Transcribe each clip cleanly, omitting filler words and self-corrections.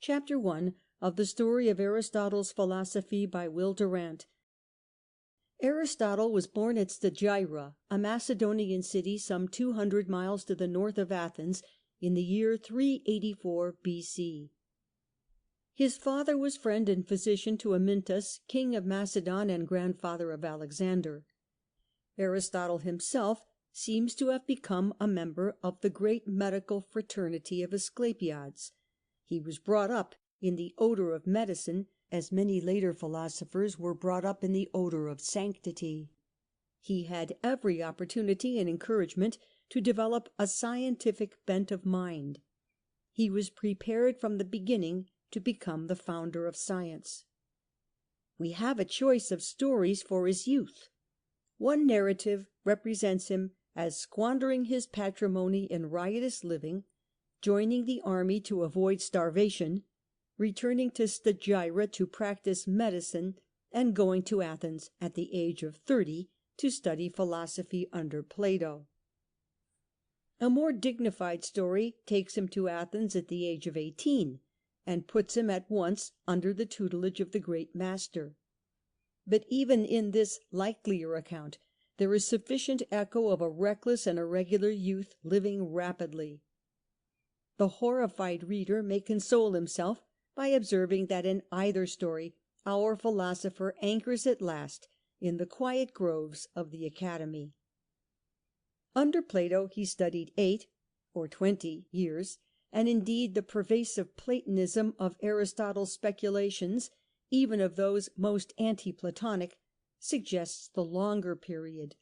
Chapter 1 of the Story of Aristotle's Philosophy by Will Durant. Aristotle was born at Stagira, a Macedonian city some 200 miles to the north of Athens, in the year 384 B.C. His father was friend and physician to Amyntas, king of Macedon and grandfather of Alexander. Aristotle himself seems to have become a member of the great medical fraternity of Asclepiads. He was brought up in the odour of medicine, as many later philosophers were brought up in the odour of sanctity. He had every opportunity and encouragement to develop a scientific bent of mind. He was prepared from the beginning to become the founder of science. We have a choice of stories for his youth. One narrative represents him as squandering his patrimony in riotous living, joining the army to avoid starvation, returning to Stagira to practice medicine, and going to Athens at the age of 30 to study philosophy under Plato. A more dignified story takes him to Athens at the age of 18, and puts him at once under the tutelage of the great master. But even in this likelier account there is sufficient echo of a reckless and irregular youth living rapidly. The horrified reader may console himself by observing that in either story our philosopher anchors at last in the quiet groves of the Academy. Under Plato he studied 8 or 20 years, and indeed the pervasive Platonism of Aristotle's speculations, even of those most anti-Platonic, suggests the longer period.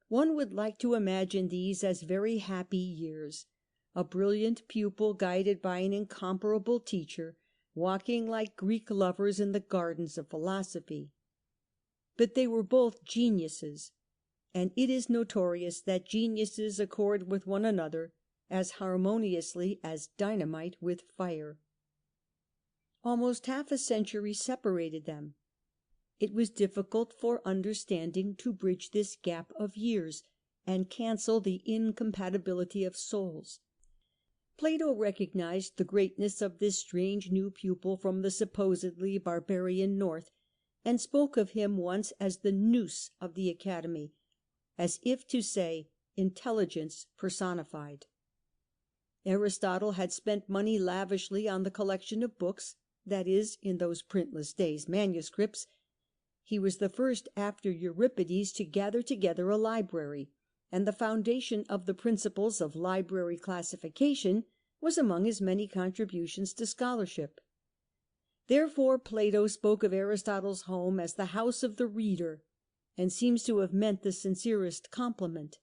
One would like to imagine these as very happy years, a brilliant pupil guided by an incomparable teacher, walking like Greek lovers in the gardens of philosophy. But they were both geniuses, and it is notorious that geniuses accord with one another as harmoniously as dynamite with fire. Almost half a century separated them. It was difficult for understanding to bridge this gap of years and cancel the incompatibility of souls. Plato recognized the greatness of this strange new pupil from the supposedly barbarian north, and spoke of him once as the nous of the Academy, as if to say intelligence personified. Aristotle had spent money lavishly on the collection of books, that is, in those printless days, manuscripts. He was the first after Euripides to gather together a library, and the foundation of the principles of library classification was among his many contributions to scholarship. Therefore Plato spoke of Aristotle's home as the house of the reader, and seems to have meant the sincerest compliment.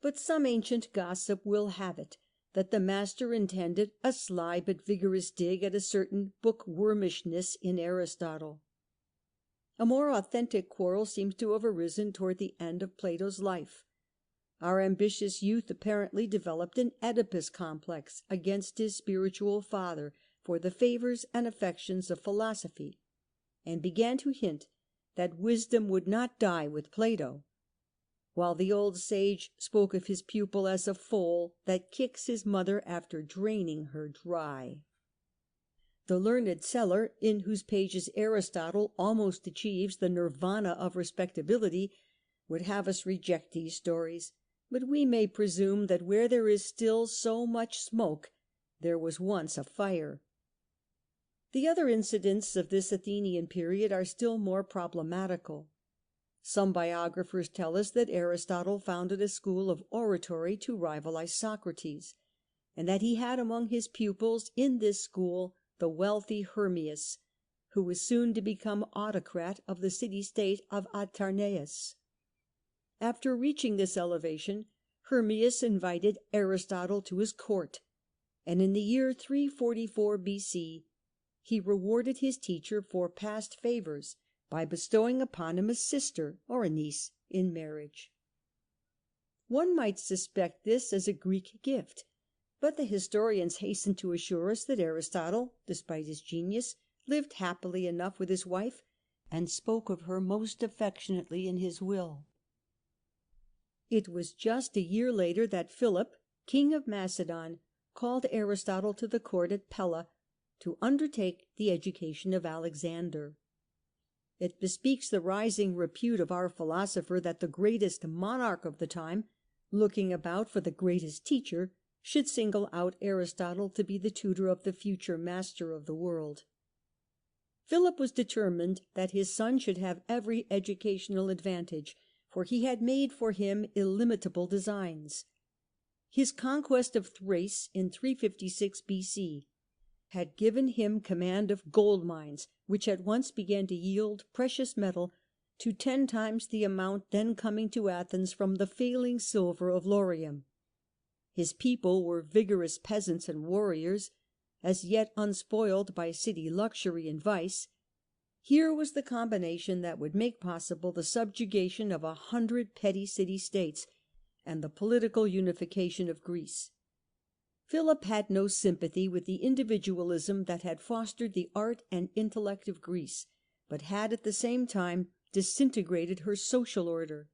But some ancient gossip will have it that the master intended a sly but vigorous dig at a certain bookwormishness in Aristotle. A more authentic quarrel seems to have arisen toward the end of Plato's life. Our ambitious youth apparently developed an Oedipus complex against his spiritual father for the favours and affections of philosophy, and began to hint that wisdom would not die with Plato, while the old sage spoke of his pupil as a foal that kicks his mother after draining her dry. The learned Celer, in whose pages Aristotle almost achieves the nirvana of respectability, would have us reject these stories, but we may presume that where there is still so much smoke, there was once a fire. The other incidents of this Athenian period are still more problematical. Some biographers tell us that Aristotle founded a school of oratory to rivalize Socrates, and that he had among his pupils in this school the wealthy Hermias, who was soon to become autocrat of the city-state of Atarneus. After reaching this elevation, Hermias invited Aristotle to his court, and in the year 344 B.C. he rewarded his teacher for past favours by bestowing upon him a sister or a niece in marriage. One might suspect this as a Greek gift, but the historians hasten to assure us that Aristotle, despite his genius, lived happily enough with his wife, and spoke of her most affectionately in his will. It was just a year later that Philip, king of Macedon, called Aristotle to the court at Pella to undertake the education of Alexander. It bespeaks the rising repute of our philosopher that the greatest monarch of the time, looking about for the greatest teacher, should single out Aristotle to be the tutor of the future master of the world. Philip was determined that his son should have every educational advantage, for he had made for him illimitable designs. His conquest of Thrace in 356 B.C. had given him command of gold mines, which at once began to yield precious metal to 10 times the amount then coming to Athens from the failing silver of Laurium. His people were vigorous peasants and warriors, as yet unspoiled by city luxury and vice. Here was the combination that would make possible the subjugation of 100 petty city-states and the political unification of Greece. Philip had no sympathy with the individualism that had fostered the art and intellect of Greece, but had at the same time disintegrated her social order.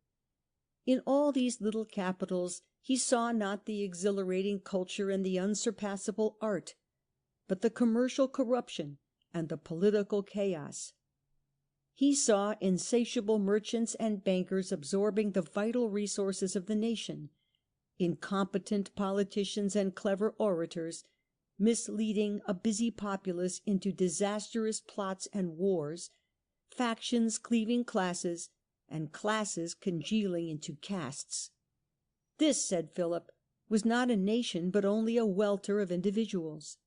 In all these little capitals he saw not the exhilarating culture and the unsurpassable art, but the commercial corruption and the political chaos. He saw insatiable merchants and bankers absorbing the vital resources of the nation, incompetent politicians and clever orators misleading a busy populace into disastrous plots and wars, factions cleaving classes, and classes congealing into castes. This, said Philip, was not a nation, but only a welter of individuals,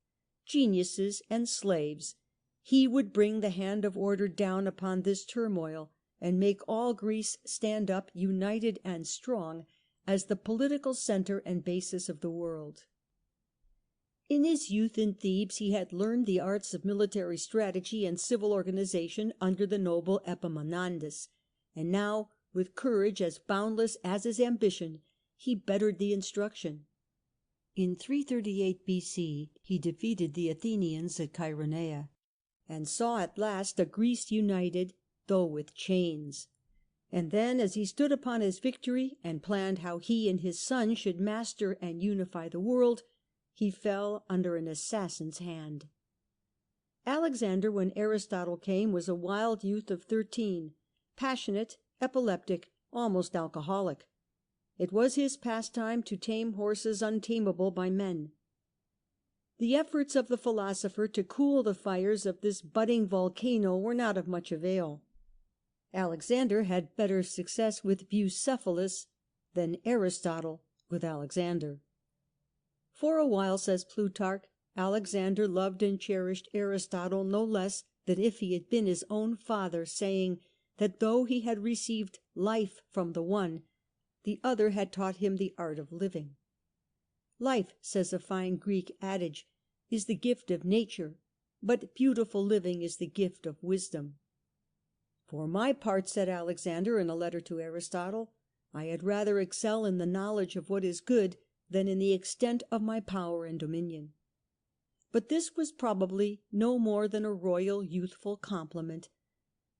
geniuses and slaves. He would bring the hand of order down upon this turmoil, and make all Greece stand up united and strong as the political centre and basis of the world. In his youth in Thebes he had learned the arts of military strategy and civil organization under the noble Epaminondas, and now, with courage as boundless as his ambition, he bettered the instruction. In 338 B.C. he defeated the Athenians at Chaeronea, and saw at last a Greece united, though with chains. And then, as he stood upon his victory and planned how he and his son should master and unify the world, he fell under an assassin's hand. Alexander, when Aristotle came, was a wild youth of 13, passionate, epileptic, almost alcoholic. It was his pastime to tame horses untamable by men. The efforts of the philosopher to cool the fires of this budding volcano were not of much avail. Alexander had better success with Bucephalus than Aristotle with Alexander. For a while, says Plutarch, Alexander loved and cherished Aristotle no less than if he had been his own father, saying that though he had received life from the one, the other had taught him the art of living. Life, says a fine Greek adage, is the gift of nature, but beautiful living is the gift of wisdom. For my part, said Alexander in a letter to Aristotle, I had rather excel in the knowledge of what is good than in the extent of my power and dominion. But this was probably no more than a royal youthful compliment.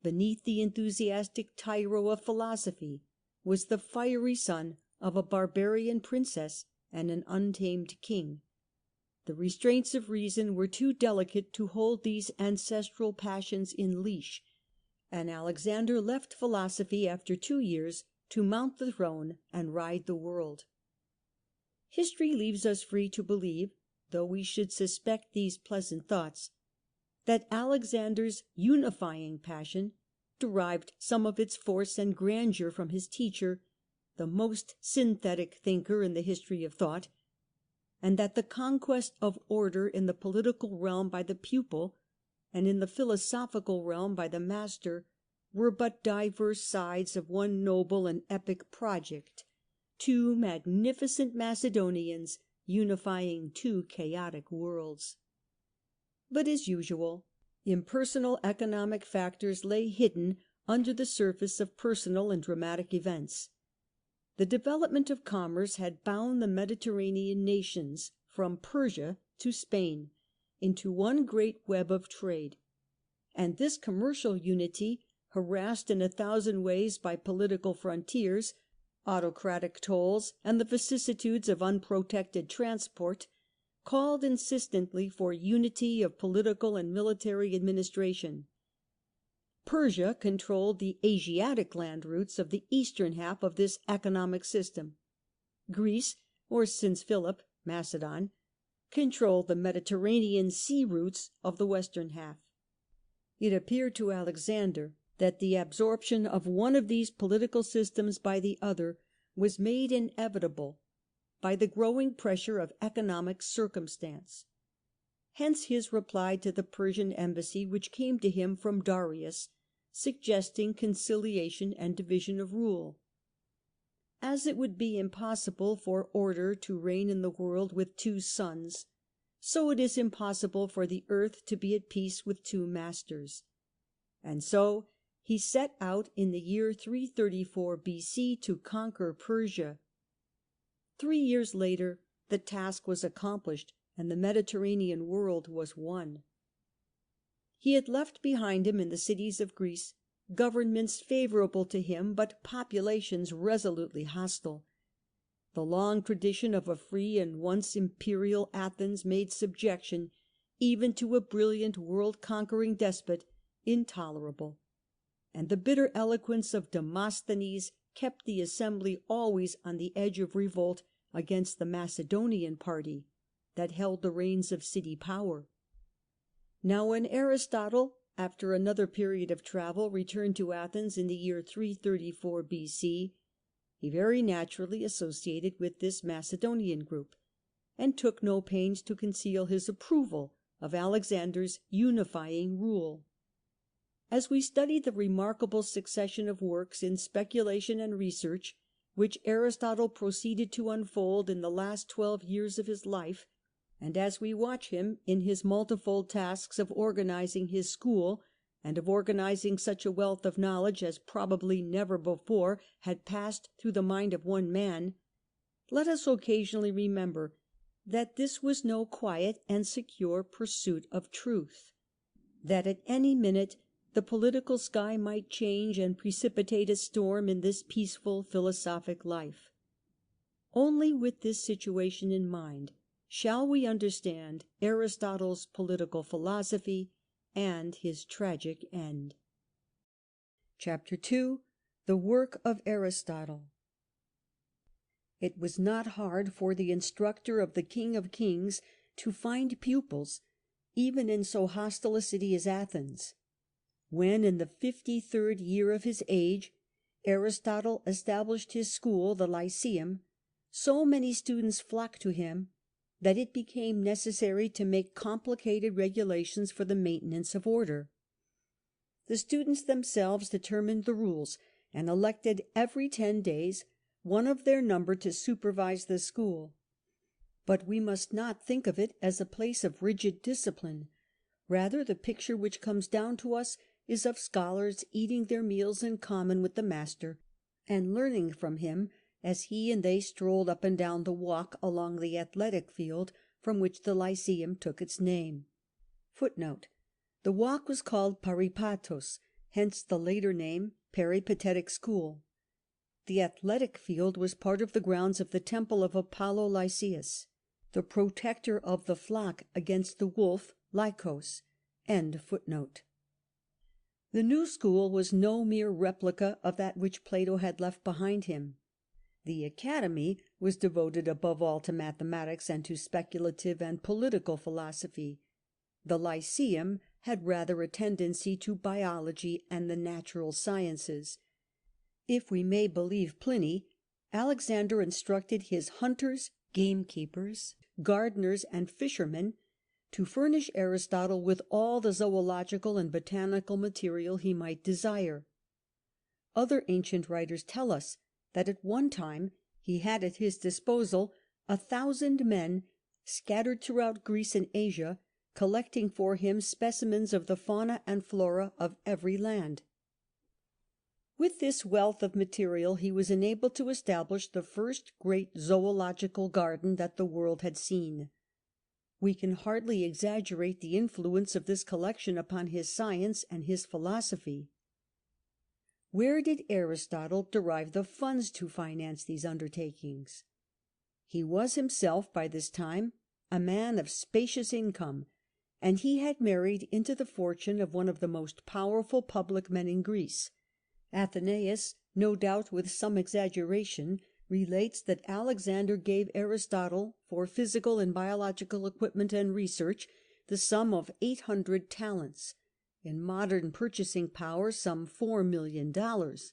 Beneath the enthusiastic tyro of philosophy was the fiery son of a barbarian princess and an untamed king. The restraints of reason were too delicate to hold these ancestral passions in leash, and Alexander left philosophy after 2 years to mount the throne and ride the world. History leaves us free to believe, though we should suspect these pleasant thoughts, that Alexander's unifying passion derived some of its force and grandeur from his teacher, the most synthetic thinker in the history of thought, and that the conquest of order in the political realm by the pupil, and in the philosophical realm by the master, were but diverse sides of one noble and epic project, 2 magnificent Macedonians unifying 2 chaotic worlds. But as usual, impersonal economic factors lay hidden under the surface of personal and dramatic events. The development of commerce had bound the Mediterranean nations, from Persia to Spain, into one great web of trade, and this commercial unity, harassed in 1,000 ways by political frontiers, autocratic tolls, and the vicissitudes of unprotected transport, called insistently for unity of political and military administration. Persia controlled the Asiatic land routes of the eastern half of this economic system. Greece, or since Philip, Macedon, controlled the Mediterranean sea routes of the western half. It appeared to Alexander that the absorption of one of these political systems by the other was made inevitable by the growing pressure of economic circumstance. Hence his reply to the Persian embassy, which came to him from Darius, suggesting conciliation and division of rule. As it would be impossible for order to reign in the world with two suns, so it is impossible for the earth to be at peace with two masters. And so he set out in the year 334 B.C. to conquer Persia. 3 years later the task was accomplished, and the Mediterranean world was won. He had left behind him in the cities of Greece governments favourable to him, but populations resolutely hostile. The long tradition of a free and once imperial Athens made subjection, even to a brilliant world-conquering despot, intolerable, and the bitter eloquence of Demosthenes kept the assembly always on the edge of revolt against the Macedonian party that held the reins of city power. Now when Aristotle, after another period of travel, returned to Athens in the year 334 B.C., he very naturally associated with this Macedonian group, and took no pains to conceal his approval of Alexander's unifying rule. As we study the remarkable succession of works in speculation and research which Aristotle proceeded to unfold in the last 12 years of his life, and as we watch him in his multifold tasks of organizing his school, and of organizing such a wealth of knowledge as probably never before had passed through the mind of one man, let us occasionally remember that this was no quiet and secure pursuit of truth, that at any minute the political sky might change and precipitate a storm in this peaceful philosophic life. Only with this situation in mind shall we understand Aristotle's political philosophy and his tragic end. Chapter 2. The work of Aristotle. It was not hard for the instructor of the King of Kings to find pupils, even in so hostile a city as Athens. When, in the 53rd year of his age, Aristotle established his school, the Lyceum, so many students flocked to him that it became necessary to make complicated regulations for the maintenance of order. The students themselves determined the rules, and elected every 10 days one of their number to supervise the school. But we must not think of it as a place of rigid discipline. Rather, the picture which comes down to us is of scholars eating their meals in common with the master, and learning from him as he and they strolled up and down the walk along the athletic field from which the Lyceum took its name. Footnote: the walk was called Paripatos, hence the later name Peripatetic School. The athletic field was part of the grounds of the temple of Apollo Lycaeus, the protector of the flock against the wolf Lycos. End footnote. The new school was no mere replica of that which Plato had left behind him. The academy was devoted above all to mathematics and to speculative and political philosophy. The Lyceum had rather a tendency to biology and the natural sciences. If we may believe Pliny, Alexander instructed his hunters, gamekeepers, gardeners, and fishermen to furnish Aristotle with all the zoological and botanical material he might desire. Other ancient writers tell us that at one time he had at his disposal 1,000 men scattered throughout Greece and Asia, collecting for him specimens of the fauna and flora of every land. With this wealth of material he was enabled to establish the first great zoological garden that the world had seen. We can hardly exaggerate the influence of this collection upon his science and his philosophy. Where did Aristotle derive the funds to finance these undertakings? He was himself by this time a man of spacious income, and he had married into the fortune of one of the most powerful public men in Greece. Athenaeus, no doubt with some exaggeration, relates that Alexander gave Aristotle, for physical and biological equipment and research, the sum of 800 talents, in modern purchasing power some $4,000,000.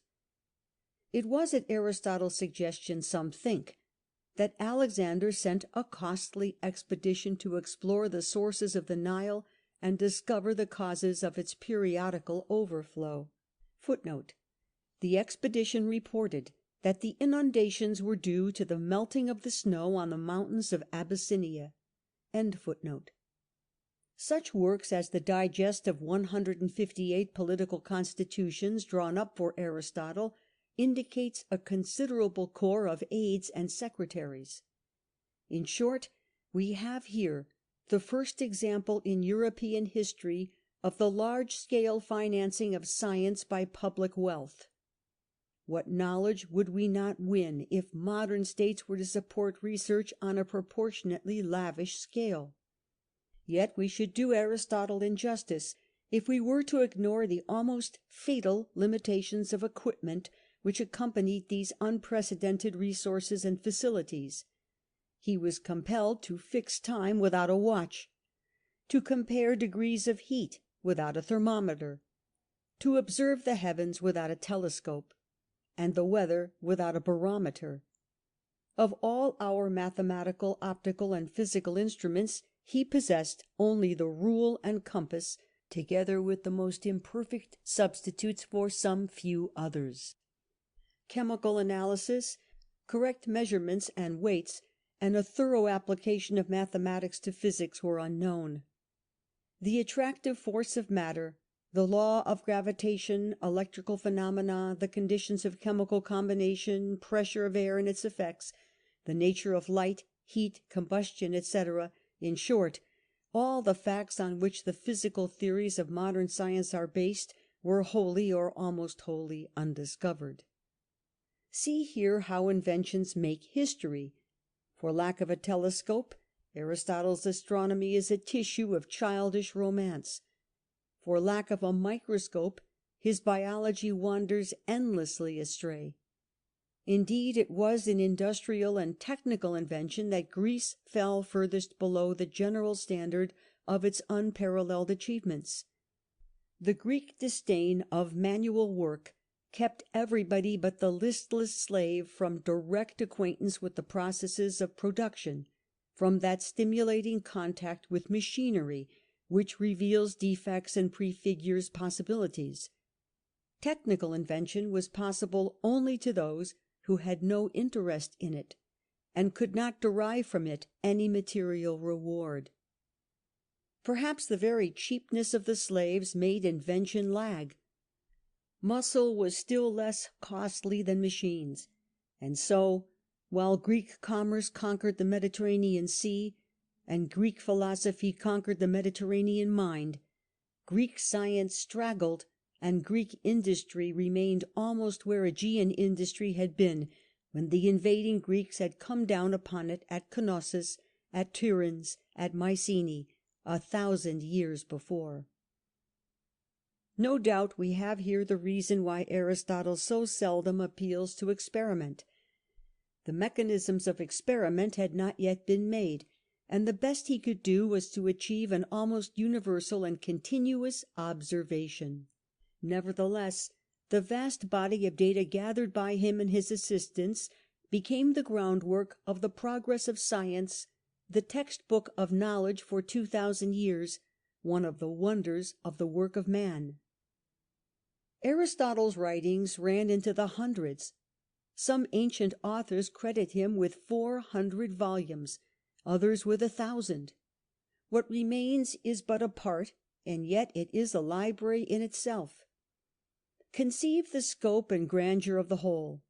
It was at Aristotle's suggestion, some think, that Alexander sent a costly expedition to explore the sources of the Nile and discover the causes of its periodical overflow. The expedition reported that the inundations were due to the melting of the snow on the mountains of Abyssinia. Such works as the digest of 158 political constitutions drawn up for Aristotle indicates a considerable corps of aides and secretaries. In short, we have here the first example in European history of the large-scale financing of science by public wealth. What knowledge would we not win if modern states were to support research on a proportionately lavish scale? Yet we should do Aristotle injustice if we were to ignore the almost fatal limitations of equipment which accompanied these unprecedented resources and facilities. He was compelled to fix time without a watch, to compare degrees of heat without a thermometer, to observe the heavens without a telescope, and the weather without a barometer. Of all our mathematical, optical, and physical instruments, he possessed only the rule and compass, together with the most imperfect substitutes for some few others. Chemical analysis, correct measurements and weights, and a thorough application of mathematics to physics were unknown. The attractive force of matter, the law of gravitation, electrical phenomena, the conditions of chemical combination, pressure of air and its effects, the nature of light, heat, combustion, etc., in short, all the facts on which the physical theories of modern science are based, were wholly or almost wholly undiscovered. See here how inventions make history. For lack of a telescope, Aristotle's astronomy is a tissue of childish romance. For lack of a microscope, his biology wanders endlessly astray. Indeed, it was in industrial and technical invention that Greece fell furthest below the general standard of its unparalleled achievements. The Greek disdain of manual work kept everybody but the listless slave from direct acquaintance with the processes of production, from that stimulating contact with machinery which reveals defects and prefigures possibilities. Technical invention was possible only to those who had no interest in it, and could not derive from it any material reward. Perhaps the very cheapness of the slaves made invention lag. Muscle was still less costly than machines, and so, while Greek commerce conquered the Mediterranean Sea, and Greek philosophy conquered the Mediterranean mind, Greek science straggled, and Greek industry remained almost where Aegean industry had been when the invading Greeks had come down upon it at Knossos, at Tiryns, at Mycenae, 1,000 years before. No doubt we have here the reason why Aristotle so seldom appeals to experiment. The mechanisms of experiment had not yet been made, and the best he could do was to achieve an almost universal and continuous observation. Nevertheless, the vast body of data gathered by him and his assistants became the groundwork of the progress of science, the textbook of knowledge for 2,000 years, one of the wonders of the work of man. Aristotle's writings ran into the hundreds. Some ancient authors credit him with 400 volumes, others with 1,000. What remains is but a part, and yet it is a library in itself. Conceive the scope and grandeur of the whole.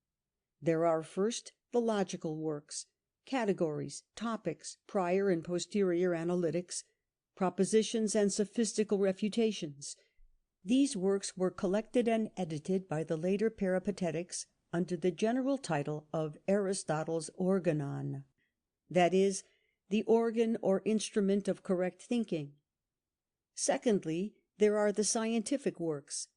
There are first the logical works, categories, topics, prior and posterior analytics, propositions and sophistical refutations. These works were collected and edited by the later Peripatetics under the general title of Aristotle's Organon. That is, the organ or instrument of correct thinking. Secondly, there are the scientific works: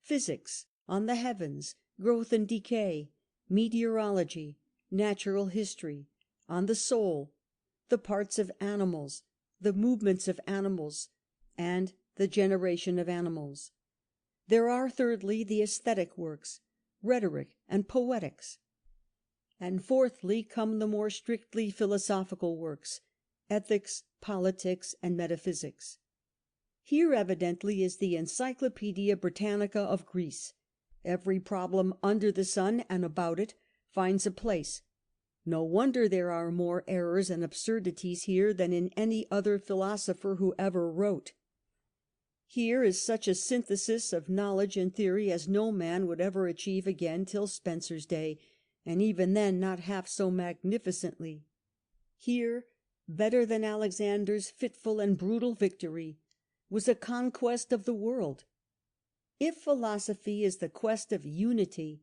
physics, on the heavens, growth and decay, meteorology, natural history, on the soul, the parts of animals, the movements of animals, and the generation of animals. There are, thirdly, the aesthetic works, rhetoric and poetics. And fourthly come the more strictly philosophical works, ethics, politics, and metaphysics. Here evidently is the Encyclopaedia Britannica of Greece. Every problem under the sun and about it finds a place. No wonder there are more errors and absurdities here than in any other philosopher who ever wrote. Here is such a synthesis of knowledge and theory as no man would ever achieve again till Spencer's day, and even then not half so magnificently. Here, better than Alexander's fitful and brutal victory, was a conquest of the world. If philosophy is the quest of unity,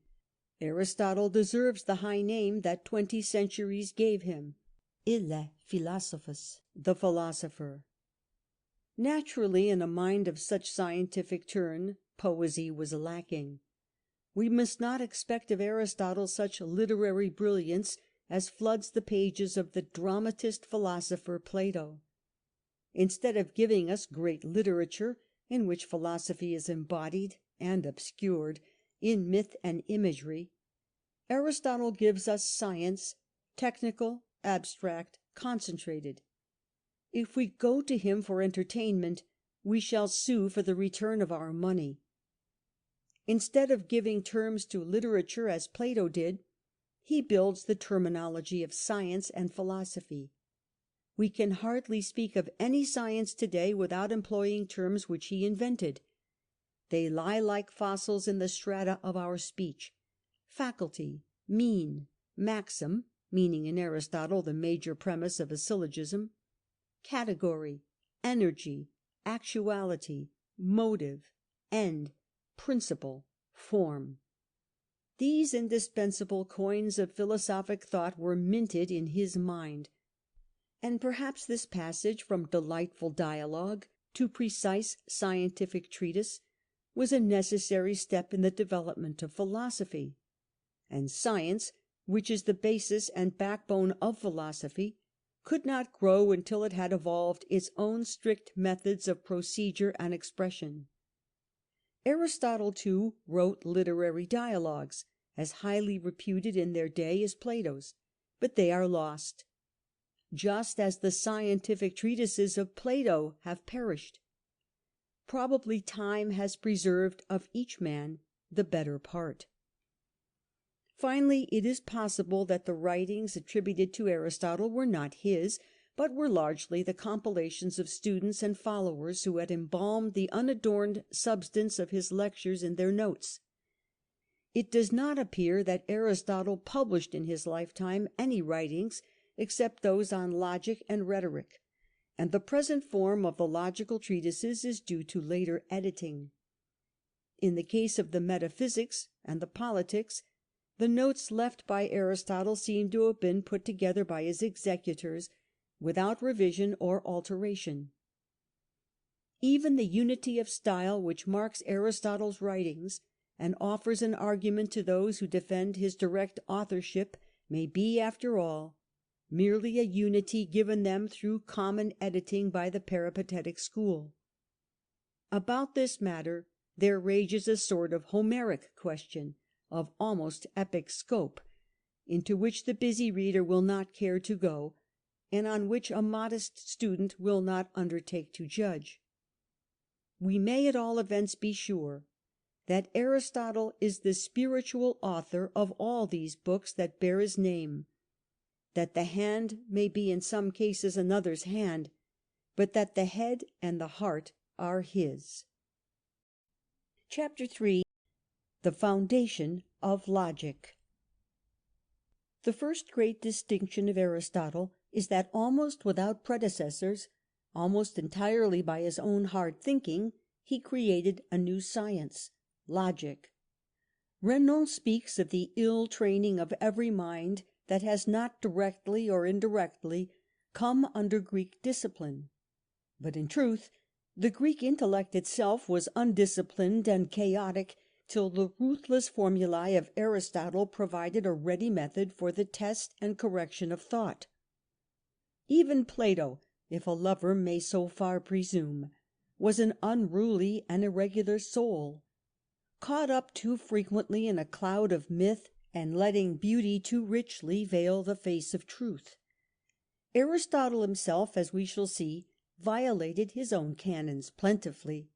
Aristotle deserves the high name that 20 centuries gave him, ille philosophus, the philosopher. Naturally, in a mind of such scientific turn, poesy was lacking. We must not expect of Aristotle such literary brilliance as floods the pages of the dramatist philosopher Plato. Instead of giving us great literature, in which philosophy is embodied and obscured in myth and imagery, Aristotle gives us science, technical, abstract, concentrated. If we go to him for entertainment, we shall sue for the return of our money. Instead of giving terms to literature as Plato did, he builds the terminology of science and philosophy. We can hardly speak of any science today without employing terms which he invented. They lie like fossils in the strata of our speech: faculty, mean, maxim, meaning in Aristotle the major premise of a syllogism, category, energy, actuality, motive, end, principle, form. These indispensable coins of philosophic thought were minted in his mind. And perhaps this passage from delightful dialogue to precise scientific treatise was a necessary step in the development of philosophy. And science, which is the basis and backbone of philosophy, could not grow until it had evolved its own strict methods of procedure and expression. Aristotle, too, wrote literary dialogues, as highly reputed in their day as Plato's, but they are lost, just as the scientific treatises of Plato have perished. Probably time has preserved of each man the better part. Finally, it is possible that the writings attributed to Aristotle were not his, but were largely the compilations of students and followers who had embalmed the unadorned substance of his lectures in their notes. It does not appear that Aristotle published in his lifetime any writings except those on logic and rhetoric, and the present form of the logical treatises is due to later editing. In the case of the metaphysics and the politics, the notes left by Aristotle seem to have been put together by his executors without revision or alteration. Even the unity of style which marks Aristotle's writings and offers an argument to those who defend his direct authorship may be, after all, merely a unity given them through common editing by the peripatetic school. About this matter there rages a sort of Homeric question, of almost epic scope, into which the busy reader will not care to go, and on which a modest student will not undertake to judge. We may at all events be sure that Aristotle is the spiritual author of all these books that bear his name, that the hand may be in some cases another's hand, but that the head and the heart are his. Chapter 3. The foundation of logic. The first great distinction of Aristotle is that, almost without predecessors, almost entirely by his own hard thinking, he created a new science, logic. Renan speaks of the ill training of every mind that has not directly or indirectly come under Greek discipline. But in truth, the Greek intellect itself was undisciplined and chaotic till the ruthless formulae of Aristotle provided a ready method for the test and correction of thought. Even Plato, if a lover may so far presume, was an unruly and irregular soul, caught up too frequently in a cloud of myth, and letting beauty too richly veil the face of truth. Aristotle himself, as we shall see, violated his own canons plentifully.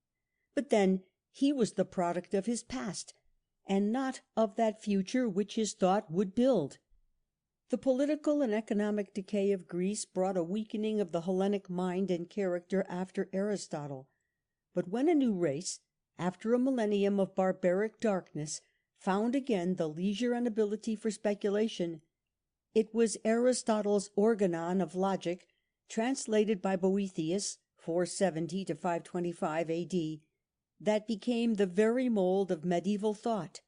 But then he was the product of his past, and not of that future which his thought would build. The political and economic decay of Greece brought a weakening of the Hellenic mind and character after Aristotle. But when a new race, after a millennium of barbaric darkness, found again the leisure and ability for speculation, it was Aristotle's Organon of Logic, translated by Boethius 470 to 525 A.D., that became the very mould of medieval thought,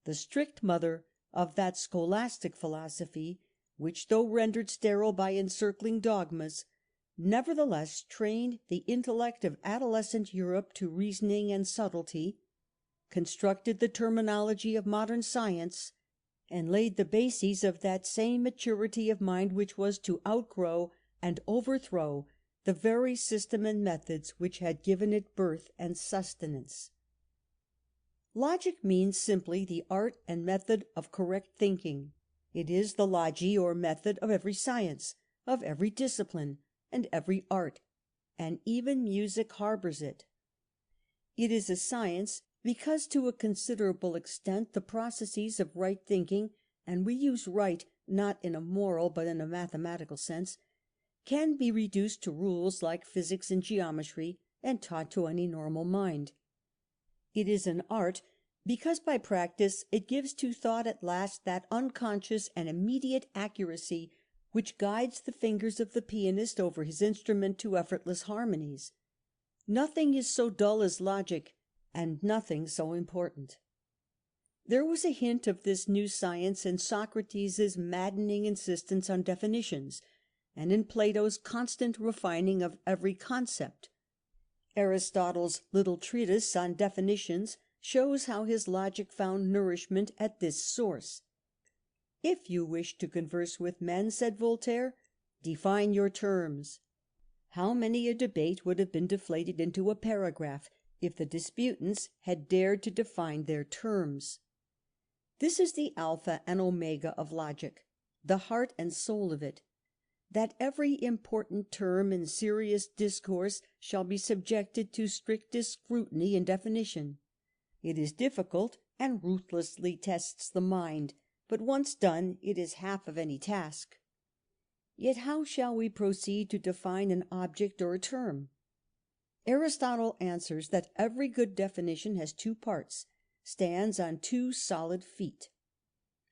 the strict mother of that scholastic philosophy which, though rendered sterile by encircling dogmas, nevertheless trained the intellect of adolescent Europe to reasoning and subtlety, constructed the terminology of modern science, and laid the bases of that same maturity of mind which was to outgrow and overthrow the very system and methods which had given it birth and sustenance. Logic means simply the art and method of correct thinking. It is the logi or method of every science, of every discipline, and every art, and even music harbours it. It is a science because to a considerable extent the processes of right thinking, and we use right not in a moral but in a mathematical sense, can be reduced to rules like physics and geometry, and taught to any normal mind. It is an art because by practice it gives to thought at last that unconscious and immediate accuracy which guides the fingers of the pianist over his instrument to effortless harmonies. Nothing is so dull as logic, and nothing so important. There was a hint of this new science in Socrates' maddening insistence on definitions, and in Plato's constant refining of every concept. Aristotle's little treatise on definitions shows how his logic found nourishment at this source. "If you wish to converse with men," said Voltaire, "define your terms." How many a debate would have been deflated into a paragraph if the disputants had dared to define their terms. This is the alpha and omega of logic, the heart and soul of it, that every important term in serious discourse shall be subjected to strictest scrutiny and definition. It is difficult, and ruthlessly tests the mind, but once done it is half of any task. Yet how shall we proceed to define an object or a term? Aristotle answers that every good definition has two parts, stands on two solid feet.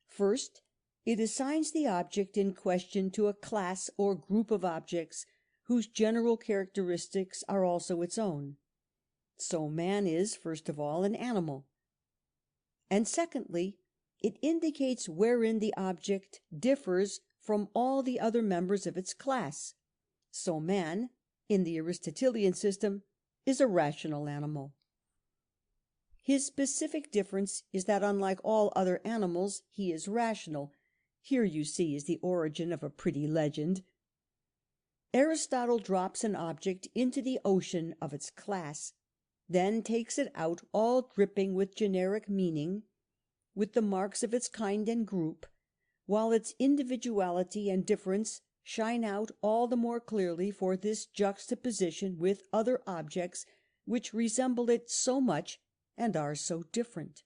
First, it assigns the object in question to a class or group of objects whose general characteristics are also its own. So man is, first of all, an animal. And secondly, it indicates wherein the object differs from all the other members of its class. So man, in the Aristotelian system, is a rational animal. His specific difference is that, unlike all other animals, he is rational. Here, you see, is the origin of a pretty legend. Aristotle drops an object into the ocean of its class, then takes it out all dripping with generic meaning, with the marks of its kind and group, while its individuality and difference shine out all the more clearly for this juxtaposition with other objects which resemble it so much and are so different.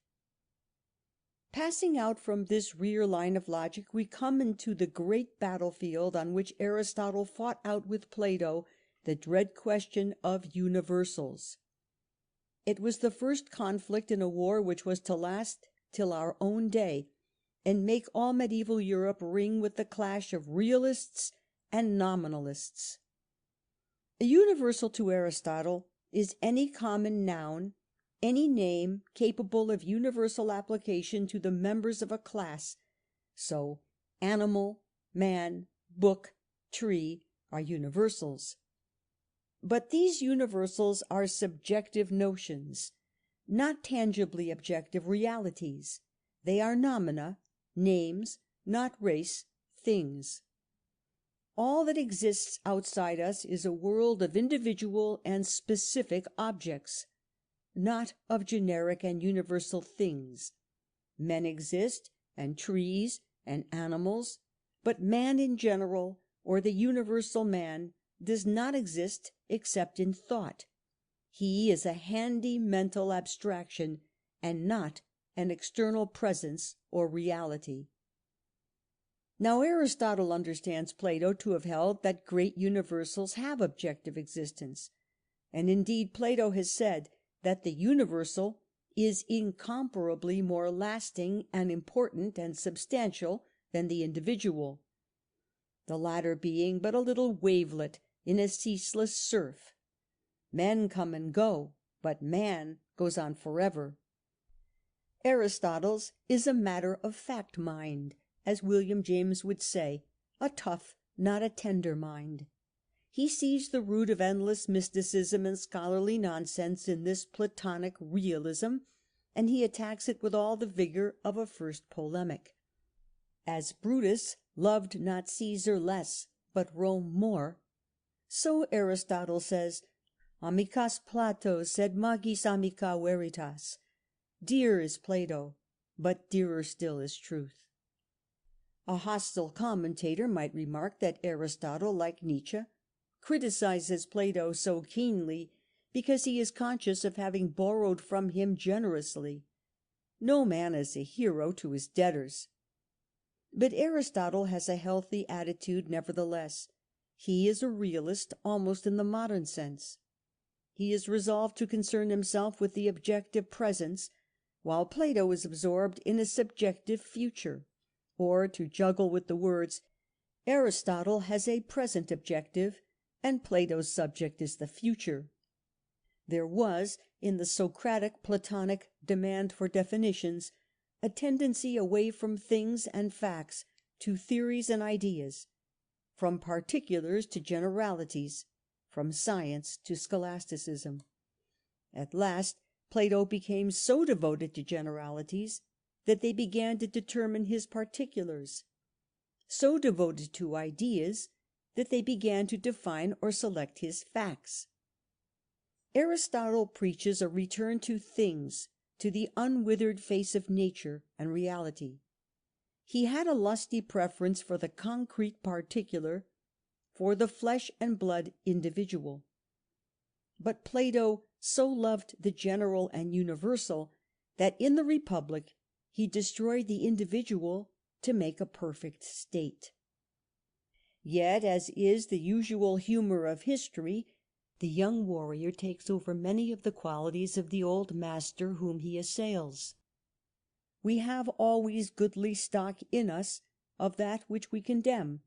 Passing out from this rear line of logic, we come into the great battlefield on which Aristotle fought out with Plato the dread question of universals. It was the first conflict in a war which was to last till our own day, and make all medieval Europe ring with the clash of realists and nominalists. A universal to Aristotle is any common noun, any name capable of universal application to the members of a class. So animal, man, book, tree, are universals. But these universals are subjective notions, not tangibly objective realities. They are noumena, names, not res, things. All that exists outside us is a world of individual and specific objects, not of generic and universal things. Men exist, and trees, and animals, but man in general, or the universal man, does not exist except in thought. He is a handy mental abstraction, and not an external presence or reality. Now Aristotle understands Plato to have held that great universals have objective existence, and indeed Plato has said that the universal is incomparably more lasting and important and substantial than the individual, the latter being but a little wavelet in a ceaseless surf. Men come and go, but man goes on forever. Aristotle's is a matter-of-fact mind, as William James would say, a tough, not a tender mind. He sees the root of endless mysticism and scholarly nonsense in this Platonic realism, and he attacks it with all the vigour of a first polemic. As Brutus loved not Caesar less, but Rome more, so Aristotle says, amicas Plato, sed magis amica veritas. Dear is Plato, but dearer still is truth. A hostile commentator might remark that Aristotle, like Nietzsche, criticizes Plato so keenly because he is conscious of having borrowed from him generously. No man is a hero to his debtors. But Aristotle has a healthy attitude nevertheless. He is a realist almost in the modern sense. He is resolved to concern himself with the objective presence, while Plato is absorbed in a subjective future. Or, to juggle with the words, Aristotle has a present objective, and Plato's subject is the future. There was, in the Socratic Platonic demand for definitions, a tendency away from things and facts to theories and ideas, from particulars to generalities, from science to scholasticism. At last, Plato became so devoted to generalities that they began to determine his particulars, so devoted to ideas that they began to define or select his facts. Aristotle preaches a return to things, to the unwithered face of nature and reality. He had a lusty preference for the concrete particular, for the flesh and blood individual. But Plato so loved the general and universal that in the Republic he destroyed the individual to make a perfect state. Yet, as is the usual humour of history, the young warrior takes over many of the qualities of the old master whom he assails. We have always goodly stock in us of that which we condemn.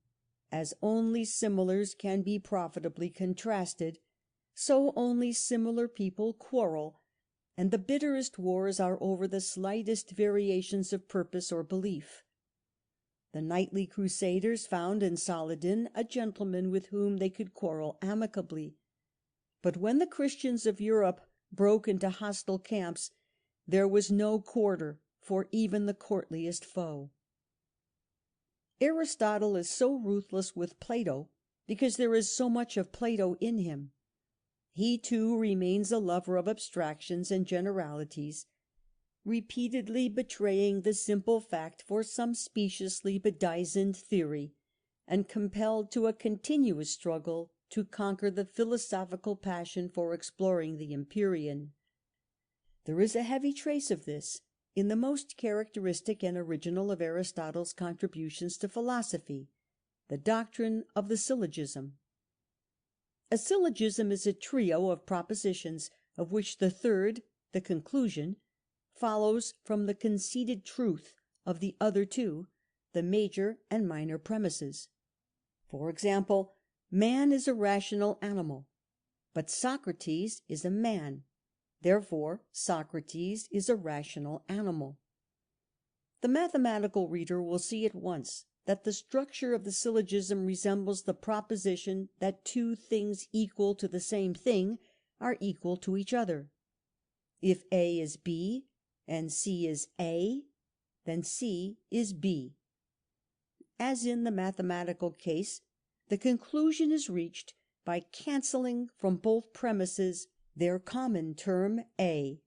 As only similars can be profitably contrasted, so only similar people quarrel, and the bitterest wars are over the slightest variations of purpose or belief. The knightly crusaders found in Saladin a gentleman with whom they could quarrel amicably. But when the Christians of Europe broke into hostile camps, there was no quarter for even the courtliest foe. Aristotle is so ruthless with Plato because there is so much of Plato in him. He too remains a lover of abstractions and generalities, repeatedly betraying the simple fact for some speciously bedizened theory, and compelled to a continuous struggle to conquer the philosophical passion for exploring the Empyrean. There is a heavy trace of this in the most characteristic and original of Aristotle's contributions to philosophy, the doctrine of the syllogism. A syllogism is a trio of propositions, of which the third, the conclusion, follows from the conceded truth of the other two, the major and minor premises. For example, man is a rational animal, but Socrates is a man. Therefore, Socrates is a rational animal. The mathematical reader will see at once that the structure of the syllogism resembles the proposition that two things equal to the same thing are equal to each other. If A is B and C is A, then C is B. As in the mathematical case, the conclusion is reached by cancelling from both premises their common term A.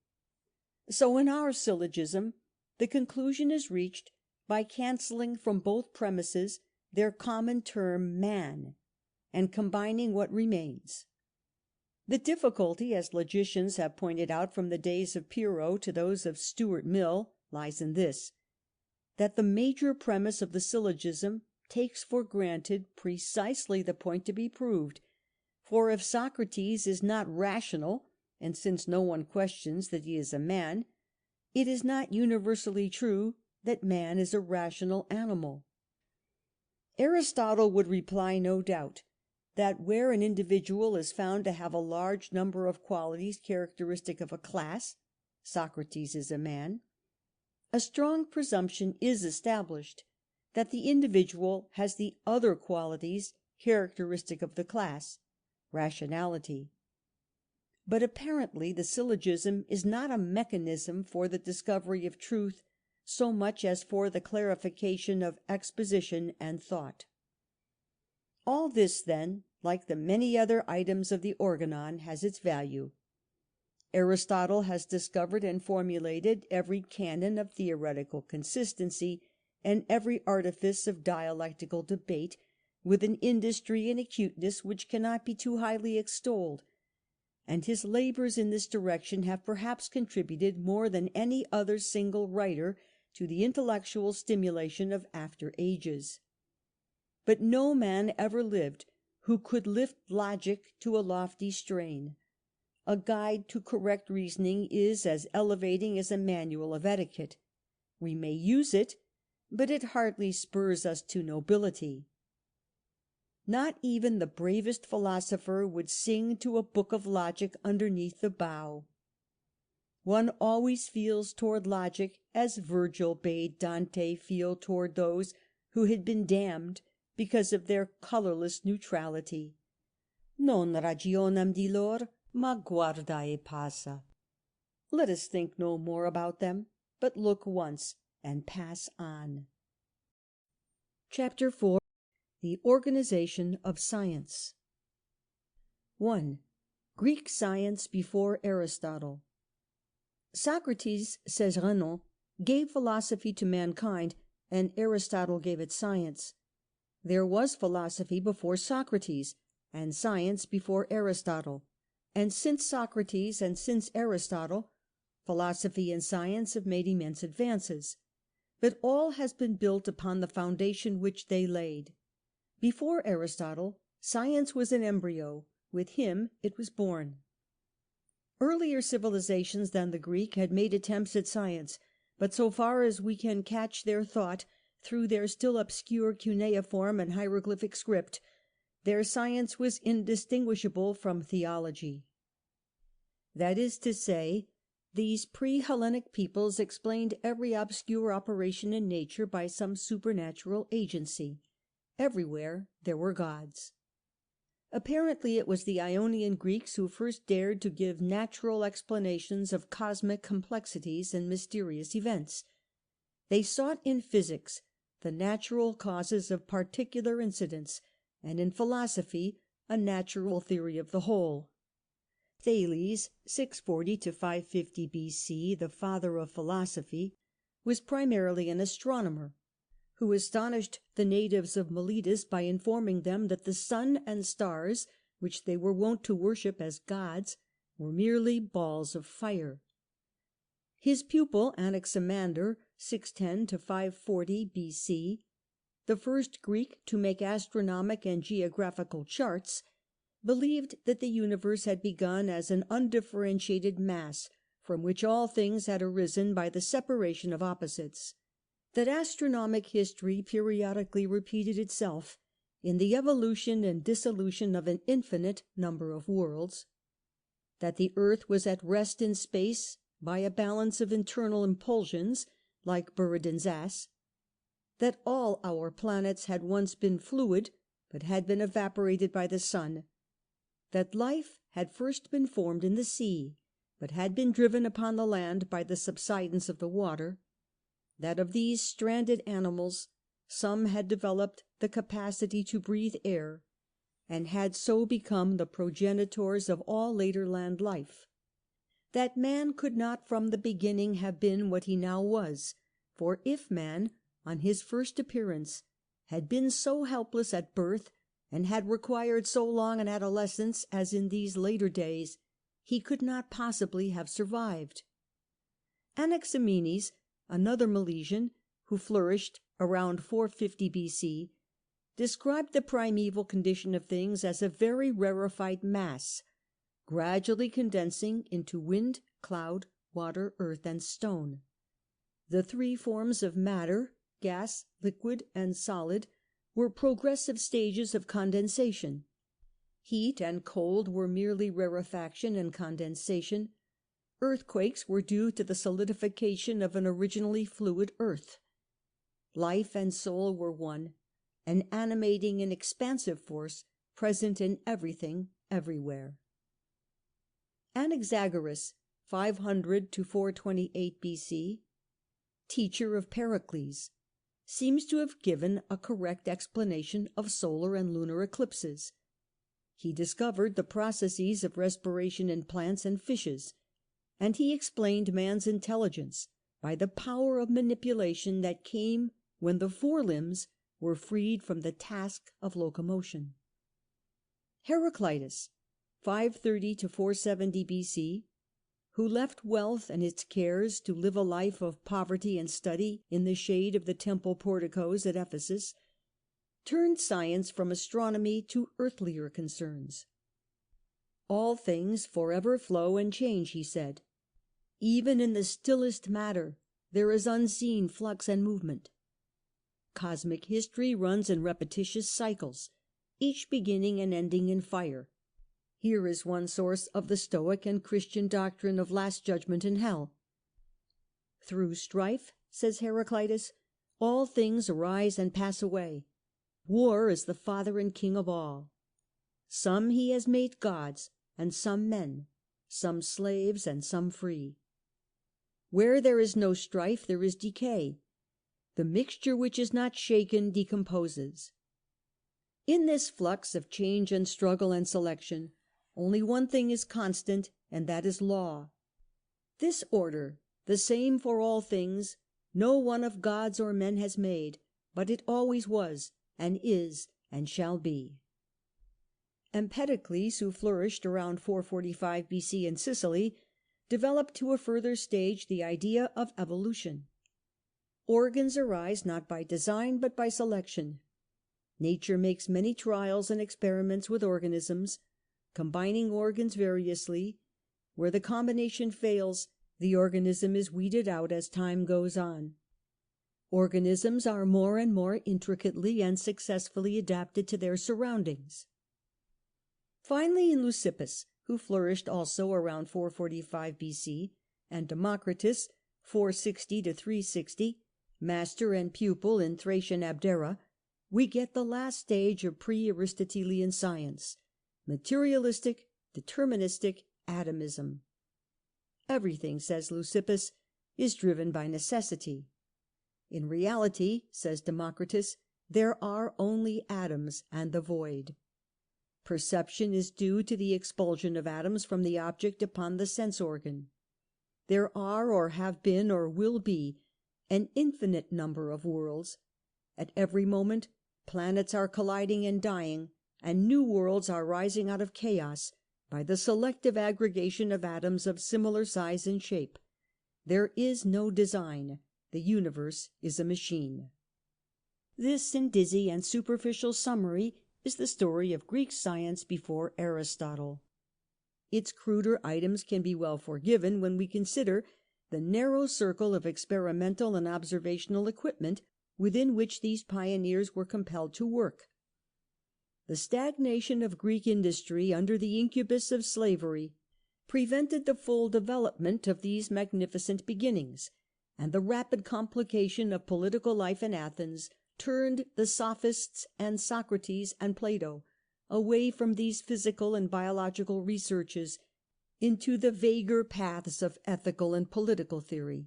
So in our syllogism, the conclusion is reached by cancelling from both premises their common term man, and combining what remains. The difficulty, as logicians have pointed out from the days of Pyrrho to those of Stuart Mill, lies in this, that the major premise of the syllogism takes for granted precisely the point to be proved. For if Socrates is not rational, and since no one questions that he is a man, it is not universally true that man is a rational animal. Aristotle would reply, no doubt, that where an individual is found to have a large number of qualities characteristic of a class, Socrates is a man, a strong presumption is established that the individual has the other qualities characteristic of the class, rationality. But apparently the syllogism is not a mechanism for the discovery of truth so much as for the clarification of exposition and thought. All this, then, like the many other items of the organon, has its value. Aristotle has discovered and formulated every canon of theoretical consistency and every artifice of dialectical debate with an industry and acuteness which cannot be too highly extolled, and his labours in this direction have perhaps contributed more than any other single writer to the intellectual stimulation of after ages. But no man ever lived who could lift logic to a lofty strain. A guide to correct reasoning is as elevating as a manual of etiquette. We may use it, but it hardly spurs us to nobility. Not even the bravest philosopher would sing to a book of logic underneath the bough. One always feels toward logic as Virgil bade Dante feel toward those who had been damned because of their colourless neutrality. Non ragionam di lor, ma guarda e passa. Let us think no more about them, but look once and pass on. Chapter 4. The Organization of Science. 1. Greek science before Aristotle. Socrates, says Renan, gave philosophy to mankind, and Aristotle gave it science. There was philosophy before Socrates, and science before Aristotle, and since Socrates and since Aristotle, philosophy and science have made immense advances. But all has been built upon the foundation which they laid. Before Aristotle, science was an embryo. With him it was born. Earlier civilizations than the Greek had made attempts at science, but so far as we can catch their thought through their still obscure cuneiform and hieroglyphic script, their science was indistinguishable from theology. That is to say, these pre-Hellenic peoples explained every obscure operation in nature by some supernatural agency. Everywhere there were gods. Apparently it was the Ionian Greeks who first dared to give natural explanations of cosmic complexities and mysterious events. They sought in physics the natural causes of particular incidents, and in philosophy a natural theory of the whole. Thales, 640–550 BC, the father of philosophy, was primarily an astronomer, who astonished the natives of Miletus by informing them that the sun and stars, which they were wont to worship as gods, were merely balls of fire. His pupil Anaximander, 610–540 BC, the first Greek to make astronomic and geographical charts, believed that the universe had begun as an undifferentiated mass from which all things had arisen by the separation of opposites, that astronomic history periodically repeated itself in the evolution and dissolution of an infinite number of worlds, that the earth was at rest in space by a balance of internal impulsions, like Buridan's ass, that all our planets had once been fluid, but had been evaporated by the sun, that life had first been formed in the sea, but had been driven upon the land by the subsidence of the water, that of these stranded animals some had developed the capacity to breathe air, and had so become the progenitors of all later land life, that man could not from the beginning have been what he now was, for if man, on his first appearance, had been so helpless at birth, and had required so long an adolescence as in these later days, he could not possibly have survived. Anaximenes, another Milesian, who flourished around 450 B.C., described the primeval condition of things as a very rarefied mass, gradually condensing into wind, cloud, water, earth, and stone. The three forms of matter, gas, liquid, and solid, were progressive stages of condensation. Heat and cold were merely rarefaction and condensation. Earthquakes were due to the solidification of an originally fluid earth. Life and soul were one, an animating and expansive force present in everything, everywhere. Anaxagoras, 500 to 428 B.C., teacher of Pericles, seems to have given a correct explanation of solar and lunar eclipses. He discovered the processes of respiration in plants and fishes, and he explained man's intelligence by the power of manipulation that came when the forelimbs were freed from the task of locomotion. Heraclitus, 530 to 470 B.C., who left wealth and its cares to live a life of poverty and study in the shade of the temple porticos at Ephesus, turned science from astronomy to earthlier concerns. All things forever flow and change, he said. Even in the stillest matter there is unseen flux and movement. Cosmic history runs in repetitious cycles, each beginning and ending in fire. Here is one source of the Stoic and Christian doctrine of last judgment in hell. Through strife, says Heraclitus, all things arise and pass away. War is the father and king of all. Some he has made gods, and some men, some slaves, and some free. Where there is no strife, there is decay. The mixture which is not shaken decomposes. In this flux of change and struggle and selection, only one thing is constant, and that is law. This order, the same for all things, no one of gods or men has made, but it always was, and is, and shall be. Empedocles, who flourished around 445 B.C. in Sicily, developed to a further stage the idea of evolution. Organs arise not by design, but by selection. Nature makes many trials and experiments with organisms, combining organs variously. Where the combination fails, the organism is weeded out as time goes on. Organisms are more and more intricately and successfully adapted to their surroundings. Finally, in Leucippus, who flourished also around 445 B.C., and Democritus, 460 to 360, master and pupil in Thracian Abdera, we get the last stage of pre-Aristotelian science, materialistic, deterministic atomism. Everything, says Leucippus, is driven by necessity. In reality, says Democritus, there are only atoms and the void. Perception is due to the expulsion of atoms from the object upon the sense organ. There are, or have been, or will be, an infinite number of worlds. At every moment, planets are colliding and dying, and new worlds are rising out of chaos by the selective aggregation of atoms of similar size and shape. There is no design. The universe is a machine. This, in dizzy and superficial summary, is the story of Greek science before Aristotle. Its cruder items can be well forgiven when we consider the narrow circle of experimental and observational equipment within which these pioneers were compelled to work. The stagnation of Greek industry under the incubus of slavery prevented the full development of these magnificent beginnings, and the rapid complication of political life in Athens turned the Sophists and Socrates and Plato away from these physical and biological researches into the vaguer paths of ethical and political theory.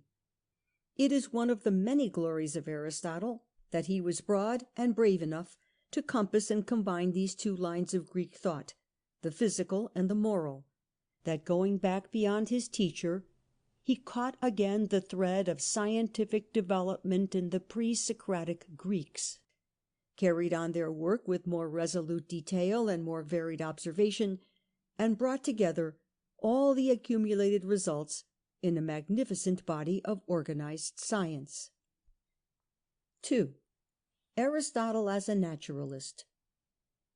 It is one of the many glories of Aristotle that he was broad and brave enough to compass and combine these two lines of Greek thought, the physical and the moral, that going back beyond his teacher, he caught again the thread of scientific development in the pre-Socratic Greeks, carried on their work with more resolute detail and more varied observation, and brought together all the accumulated results in a magnificent body of organized science. 2. Aristotle as a naturalist.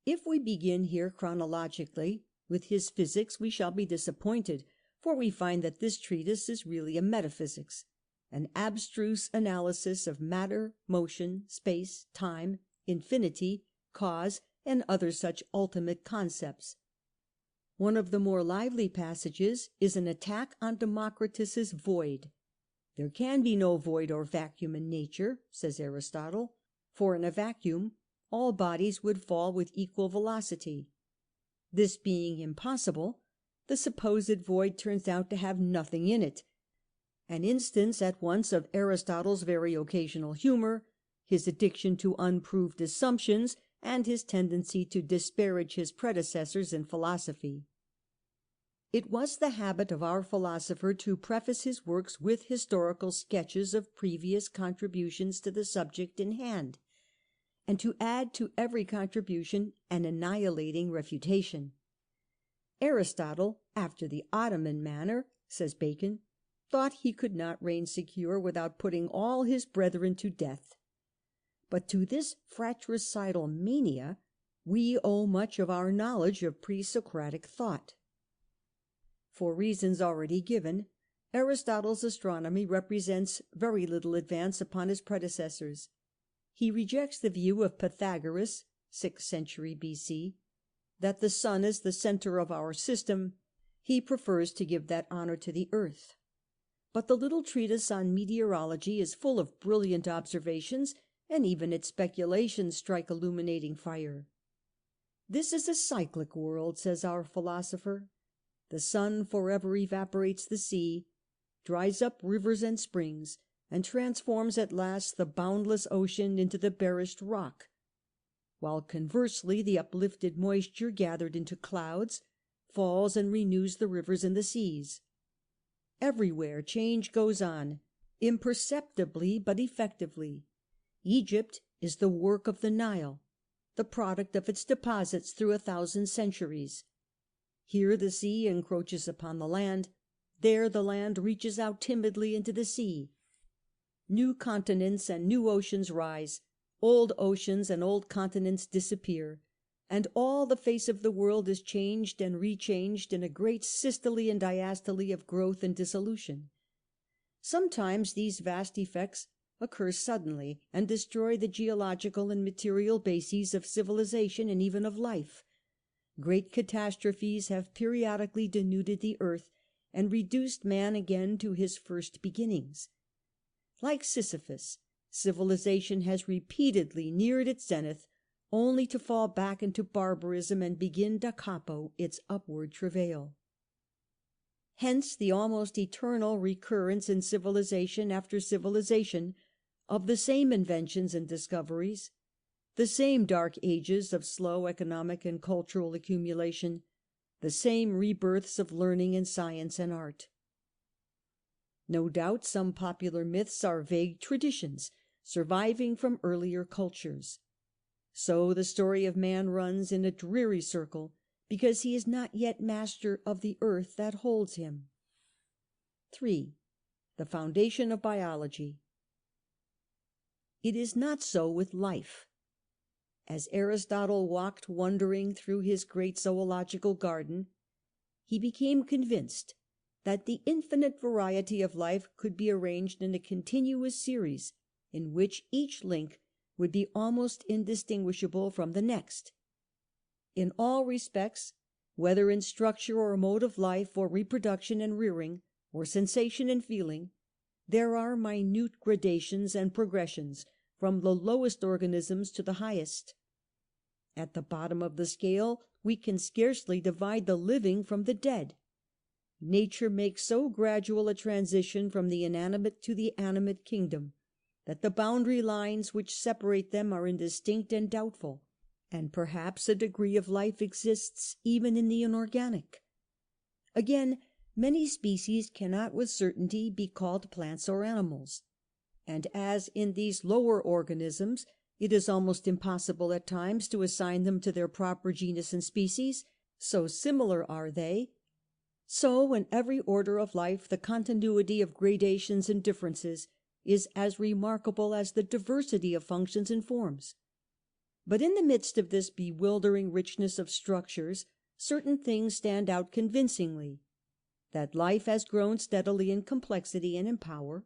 If we begin here chronologically with his physics, we shall be disappointed, for we find that this treatise is really a metaphysics, an abstruse analysis of matter, motion, space, time, infinity, cause, and other such ultimate concepts. One of the more lively passages is an attack on Democritus's void. There can be no void or vacuum in nature, says Aristotle, for in a vacuum all bodies would fall with equal velocity. This being impossible, the supposed void turns out to have nothing in it, an instance at once of Aristotle's very occasional humour, his addiction to unproved assumptions, and his tendency to disparage his predecessors in philosophy. It was the habit of our philosopher to preface his works with historical sketches of previous contributions to the subject in hand, and to add to every contribution an annihilating refutation. Aristotle, after the Ottoman manner, says Bacon, thought he could not reign secure without putting all his brethren to death. But to this fratricidal mania we owe much of our knowledge of pre-Socratic thought. For reasons already given, Aristotle's astronomy represents very little advance upon his predecessors. He rejects the view of Pythagoras, 6th century B.C., that the sun is the centre of our system. He prefers to give that honour to the earth. But the little treatise on meteorology is full of brilliant observations, and even its speculations strike illuminating fire. This is a cyclic world, says our philosopher. The sun forever evaporates the sea, dries up rivers and springs, and transforms at last the boundless ocean into the barest rock, while conversely the uplifted moisture gathered into clouds falls and renews the rivers and the seas. Everywhere change goes on, imperceptibly but effectively. Egypt is the work of the Nile, the product of its deposits through 1,000 centuries. Here the sea encroaches upon the land, there the land reaches out timidly into the sea. New continents and new oceans rise, old oceans and old continents disappear, and all the face of the world is changed and rechanged in a great systole and diastole of growth and dissolution. Sometimes these vast effects occur suddenly and destroy the geological and material bases of civilization and even of life. Great catastrophes have periodically denuded the earth and reduced man again to his first beginnings. Like Sisyphus, civilization has repeatedly neared its zenith, only to fall back into barbarism and begin da capo its upward travail. Hence the almost eternal recurrence in civilization after civilization of the same inventions and discoveries, the same dark ages of slow economic and cultural accumulation, the same rebirths of learning and science and art. No doubt some popular myths are vague traditions surviving from earlier cultures. So the story of man runs in a dreary circle, because he is not yet master of the earth that holds him. 3. The foundation of biology. It is not so with life. As Aristotle walked wondering through his great zoological garden, he became convinced that the infinite variety of life could be arranged in a continuous series, in which each link would be almost indistinguishable from the next. In all respects, whether in structure or mode of life, or reproduction and rearing, or sensation and feeling, there are minute gradations and progressions from the lowest organisms to the highest. At the bottom of the scale we can scarcely divide the living from the dead. Nature makes so gradual a transition from the inanimate to the animate kingdom, that the boundary lines which separate them are indistinct and doubtful, and perhaps a degree of life exists even in the inorganic. Again, many species cannot with certainty be called plants or animals, and as in these lower organisms it is almost impossible at times to assign them to their proper genus and species, so similar are they, so in every order of life the continuity of gradations and differences is as remarkable as the diversity of functions and forms. But in the midst of this bewildering richness of structures, certain things stand out convincingly: that life has grown steadily in complexity and in power,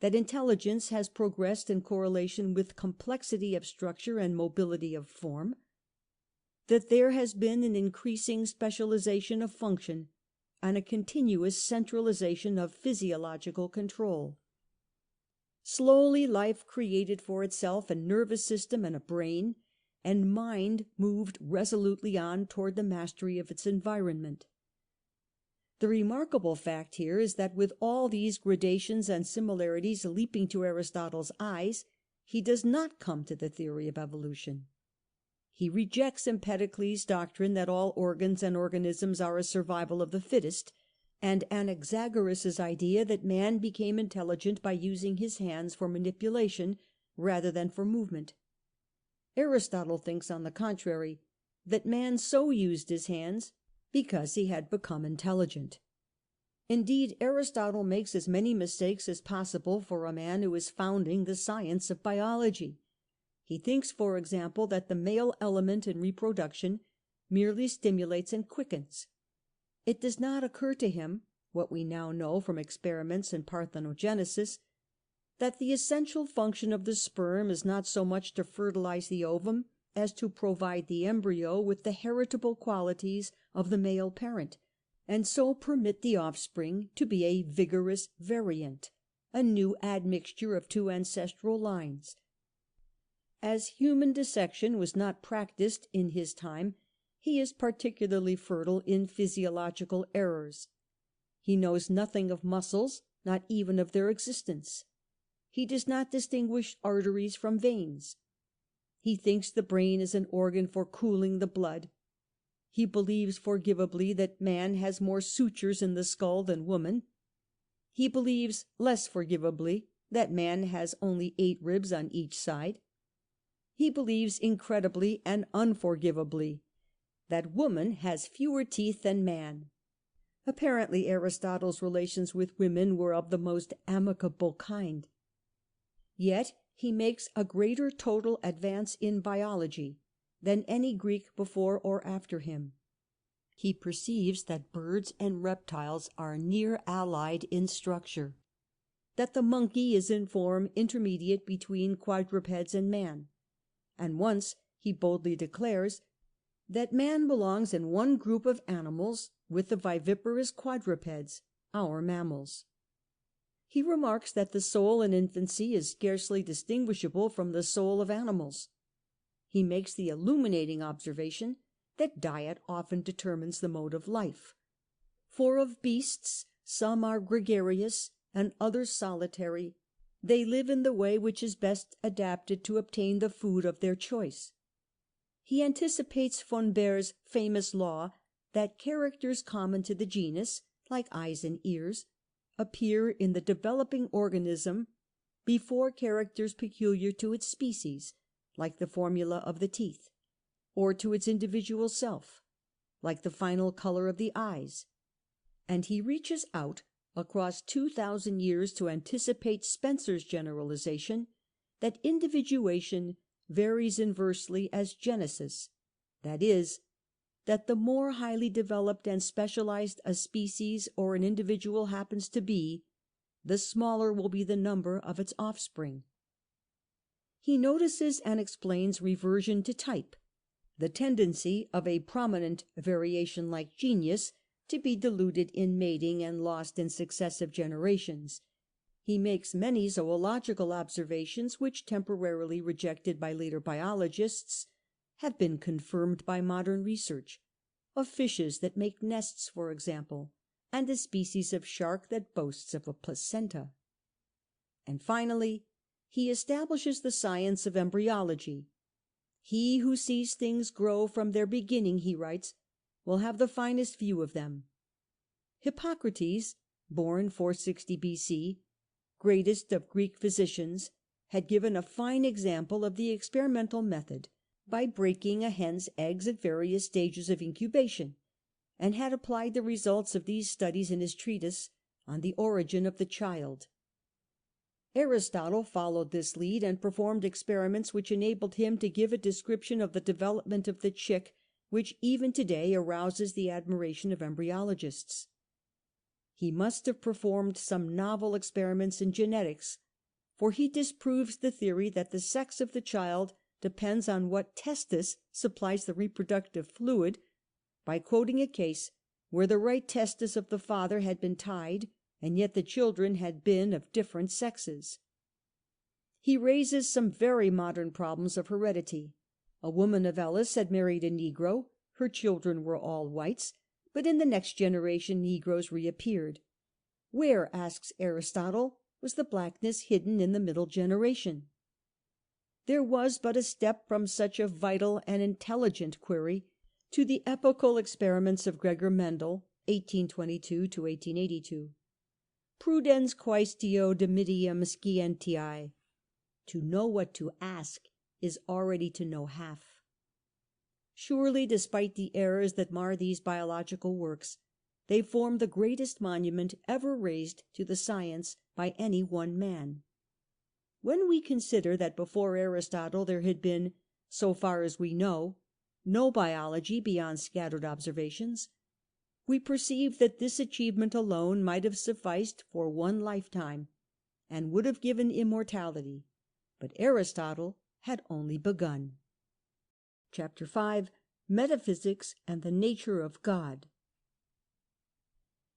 that intelligence has progressed in correlation with complexity of structure and mobility of form, that there has been an increasing specialization of function and a continuous centralization of physiological control. Slowly life created for itself a nervous system and a brain, and mind moved resolutely on toward the mastery of its environment. The remarkable fact here is that with all these gradations and similarities leaping to Aristotle's eyes, he does not come to the theory of evolution. He rejects Empedocles' doctrine that all organs and organisms are a survival of the fittest, and Anaxagoras' idea that man became intelligent by using his hands for manipulation rather than for movement. Aristotle thinks, on the contrary, that man so used his hands because he had become intelligent. Indeed, Aristotle makes as many mistakes as possible for a man who is founding the science of biology. He thinks, for example, that the male element in reproduction merely stimulates and quickens. It does not occur to him, what we now know from experiments in parthenogenesis, that the essential function of the sperm is not so much to fertilize the ovum as to provide the embryo with the heritable qualities of the male parent, and so permit the offspring to be a vigorous variant, a new admixture of two ancestral lines. As human dissection was not practised in his time, he is particularly fertile in physiological errors. He knows nothing of muscles, not even of their existence. He does not distinguish arteries from veins. He thinks the brain is an organ for cooling the blood. He believes forgivably that man has more sutures in the skull than woman. He believes less forgivably that man has only 8 ribs on each side. He believes incredibly and unforgivably that woman has fewer teeth than man. Apparently Aristotle's relations with women were of the most amicable kind. Yet he makes a greater total advance in biology than any Greek before or after him. He perceives that birds and reptiles are near allied in structure, that the monkey is in form intermediate between quadrupeds and man, and once he boldly declares that man belongs in one group of animals with the viviparous quadrupeds, our mammals. He remarks that the soul in infancy is scarcely distinguishable from the soul of animals. He makes the illuminating observation that diet often determines the mode of life. For of beasts some are gregarious and others solitary. They live in the way which is best adapted to obtain the food of their choice. He anticipates von Baer's famous law that characters common to the genus, like eyes and ears, appear in the developing organism before characters peculiar to its species, like the formula of the teeth, or to its individual self, like the final colour of the eyes, and he reaches out across 2,000 years to anticipate Spencer's generalization that individuation varies inversely as genesis, that is, that the more highly developed and specialized a species or an individual happens to be, the smaller will be the number of its offspring. He notices and explains reversion to type, the tendency of a prominent variation like genius to be diluted in mating and lost in successive generations. He makes many zoological observations which, temporarily rejected by later biologists, have been confirmed by modern research, of fishes that make nests, for example, and a species of shark that boasts of a placenta. And finally, he establishes the science of embryology. He who sees things grow from their beginning, he writes, will have the finest view of them. Hippocrates, born 460 B.C., greatest of Greek physicians, had given a fine example of the experimental method by breaking a hen's eggs at various stages of incubation, and had applied the results of these studies in his treatise on the Origin of the Child. Aristotle followed this lead and performed experiments which enabled him to give a description of the development of the chick which even to-day arouses the admiration of embryologists. He must have performed some novel experiments in genetics, for he disproves the theory that the sex of the child depends on what testis supplies the reproductive fluid, by quoting a case where the right testis of the father had been tied, and yet the children had been of different sexes. He raises some very modern problems of heredity. A woman of Elis had married a negro, her children were all whites, but in the next generation negroes reappeared. Where, asks Aristotle, was the blackness hidden in the middle generation? There was but a step from such a vital and intelligent query to the epochal experiments of Gregor Mendel, 1822 1882. Prudens quaestio dimidium scientiae. To know what to ask is already to know half. Surely, despite the errors that mar these biological works, they form the greatest monument ever raised to the science by any one man. When we consider that before Aristotle there had been, so far as we know, no biology beyond scattered observations, we perceive that this achievement alone might have sufficed for one lifetime, and would have given immortality. But Aristotle had only begun. Chapter 5. Metaphysics and the Nature of God.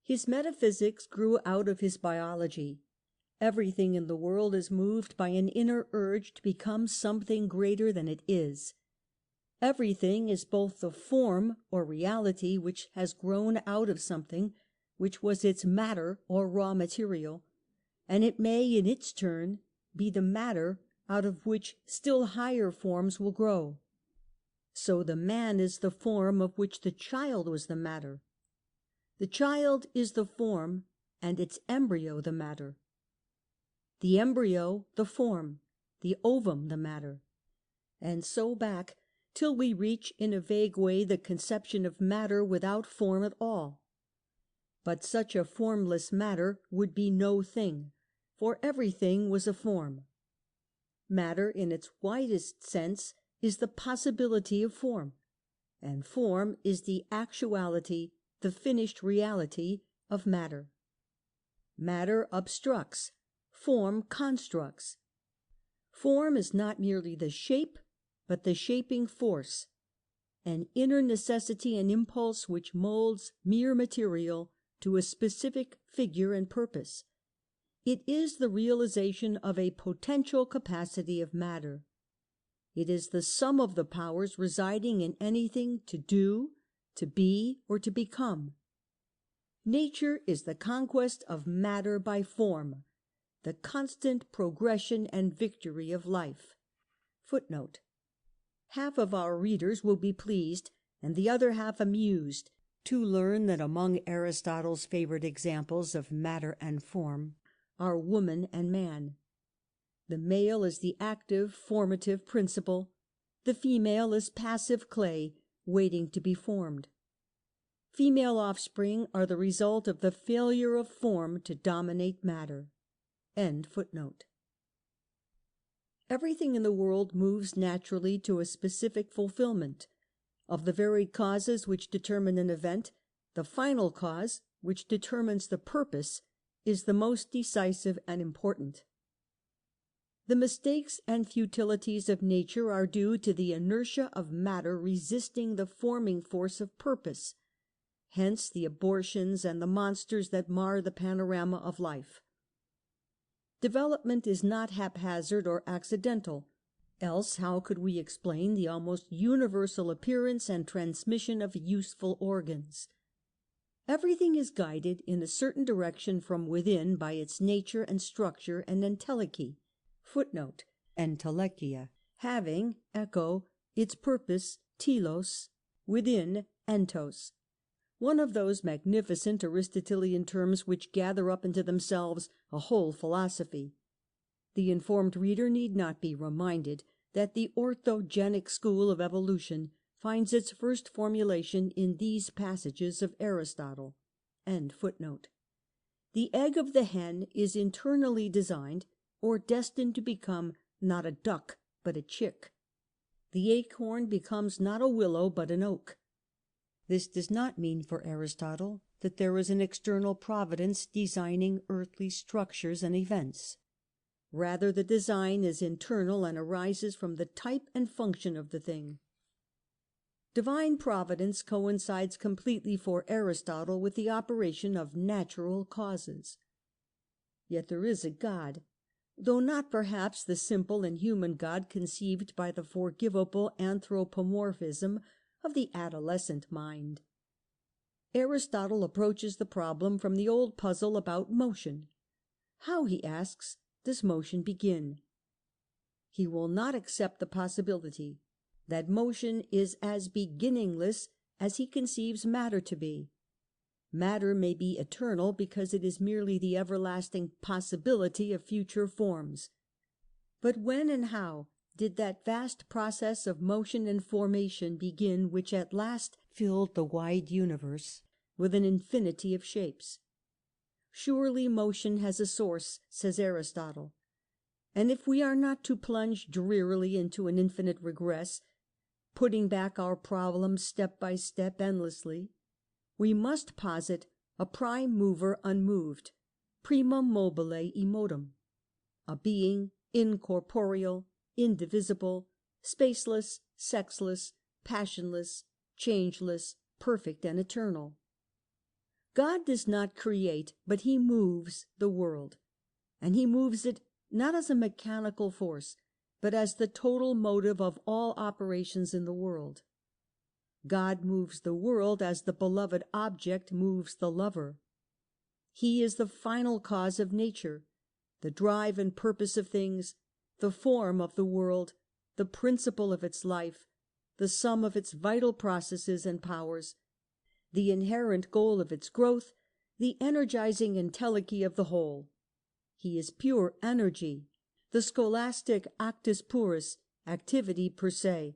His metaphysics grew out of his biology. Everything in the world is moved by an inner urge to become something greater than it is. Everything is both the form or reality which has grown out of something which was its matter or raw material, and it may in its turn be the matter out of which still higher forms will grow. So the man is the form of which the child was the matter. The child is the form, and its embryo the matter. The embryo the form, the ovum the matter. And so back, till we reach in a vague way the conception of matter without form at all. But such a formless matter would be no thing, for everything was a form. Matter in its widest sense is the possibility of form, and form is the actuality, the finished reality of matter. Matter obstructs, form constructs. Form is not merely the shape, but the shaping force, an inner necessity and impulse which molds mere material to a specific figure and purpose. It is the realization of a potential capacity of matter. It is the sum of the powers residing in anything to do, to be, or to become. Nature is the conquest of matter by form, the constant progression and victory of life. Footnote. Half of our readers will be pleased, and the other half amused, to learn that among Aristotle's favorite examples of matter and form are woman and man. The male is the active, formative principle. The female is passive clay, waiting to be formed. Female offspring are the result of the failure of form to dominate matter. End footnote. Everything in the world moves naturally to a specific fulfillment. Of the very causes which determine an event, the final cause, which determines the purpose, is the most decisive and important. The mistakes and futilities of nature are due to the inertia of matter resisting the forming force of purpose, hence the abortions and the monsters that mar the panorama of life. Development is not haphazard or accidental, else how could we explain the almost universal appearance and transmission of useful organs? Everything is guided in a certain direction from within by its nature and structure and entelechy, having echo, its purpose telos, within entos, one of those magnificent Aristotelian terms which gather up into themselves a whole philosophy. The informed reader need not be reminded that the orthogenic school of evolution finds its first formulation in these passages of Aristotle. The egg of the hen is internally designed, or destined to become, not a duck, but a chick. The acorn becomes not a willow, but an oak. This does not mean for Aristotle that there is an external providence designing earthly structures and events. Rather, the design is internal and arises from the type and function of the thing. Divine providence coincides completely for Aristotle with the operation of natural causes. Yet there is a God, though not perhaps the simple and human God conceived by the forgivable anthropomorphism of the adolescent mind. Aristotle approaches the problem from the old puzzle about motion. How, he asks, does motion begin? He will not accept the possibility that motion is as beginningless as he conceives matter to be. Matter may be eternal because it is merely the everlasting possibility of future forms. But when and how did that vast process of motion and formation begin which at last filled the wide universe with an infinity of shapes? Surely motion has a source, says Aristotle, and if we are not to plunge drearily into an infinite regress, putting back our problems step by step endlessly, we must posit a prime mover unmoved, primum mobile immotum, a being incorporeal, indivisible, spaceless, sexless, passionless, changeless, perfect and eternal. God does not create, but he moves the world, and he moves it not as a mechanical force, but as the total motive of all operations in the world. God moves the world as the beloved object moves the lover. He is the final cause of nature, the drive and purpose of things, the form of the world, the principle of its life, the sum of its vital processes and powers, the inherent goal of its growth, the energizing entelechy of the whole. He is pure energy, the scholastic actus purus, activity per se,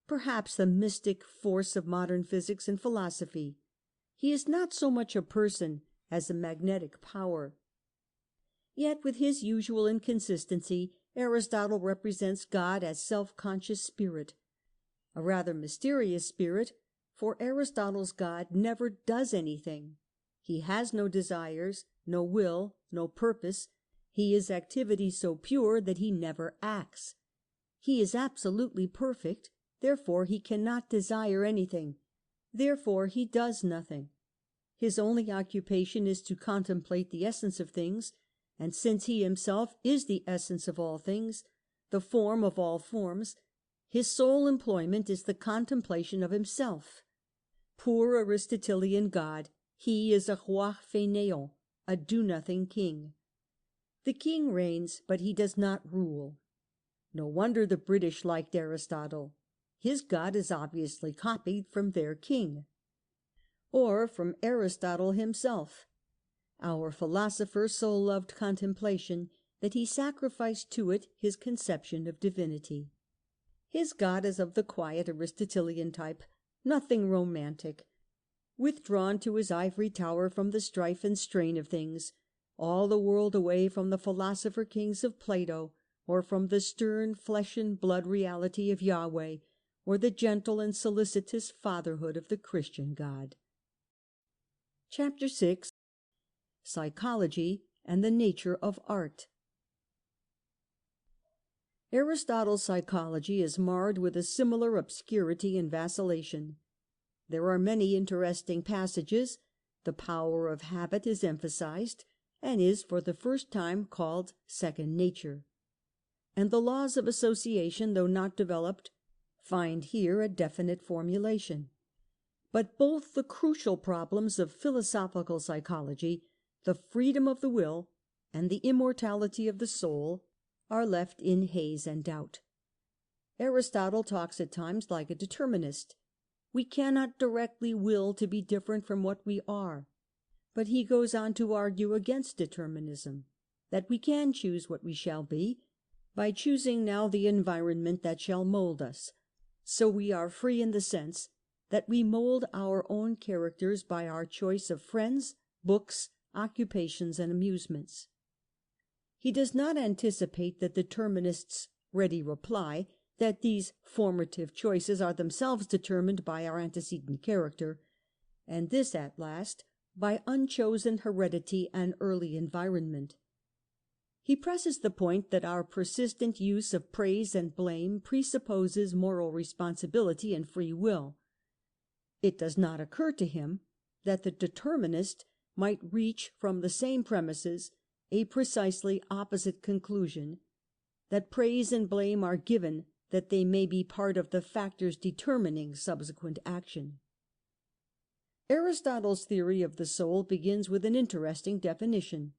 perhaps the mystic force of modern physics and philosophy. He is not so much a person as a magnetic power. Yet with his usual inconsistency, Aristotle represents God as self-conscious spirit, a rather mysterious spirit, for Aristotle's God never does anything. He has no desires, no will, no purpose. He is activity so pure that he never acts. He is absolutely perfect, therefore he cannot desire anything, therefore he does nothing. His only occupation is to contemplate the essence of things, and since he himself is the essence of all things, the form of all forms, his sole employment is the contemplation of himself. Poor Aristotelian God, he is a roi fainéant, a do-nothing king. The king reigns, but he does not rule. No wonder the British liked Aristotle. His God is obviously copied from their king, or from Aristotle himself. Our philosopher so loved contemplation that he sacrificed to it his conception of divinity. His God is of the quiet Aristotelian type, nothing romantic, withdrawn to his ivory tower from the strife and strain of things, all the world away from the philosopher kings of Plato, or from the stern flesh and blood reality of Yahweh, or the gentle and solicitous fatherhood of the Christian God. Chapter 6. Psychology and the nature of art. Aristotle's psychology is marred with a similar obscurity and vacillation. There are many interesting passages, the power of habit is emphasized, and is for the first time called second nature. And the laws of association, though not developed, find here a definite formulation. But both the crucial problems of philosophical psychology, the freedom of the will and the immortality of the soul, are left in haze and doubt. Aristotle talks at times like a determinist. We cannot directly will to be different from what we are. But he goes on to argue against determinism, that we can choose what we shall be, by choosing now the environment that shall mold us. So we are free in the sense that we mold our own characters by our choice of friends, books, occupations, and amusements. He does not anticipate the determinist's ready reply that these formative choices are themselves determined by our antecedent character, and this at last by unchosen heredity and early environment. He presses the point that our persistent use of praise and blame presupposes moral responsibility and free will. It does not occur to him that the determinist might reach from the same premises a precisely opposite conclusion, that praise and blame are given that they may be part of the factors determining subsequent action. Aristotle's theory of the soul begins with an interesting definition.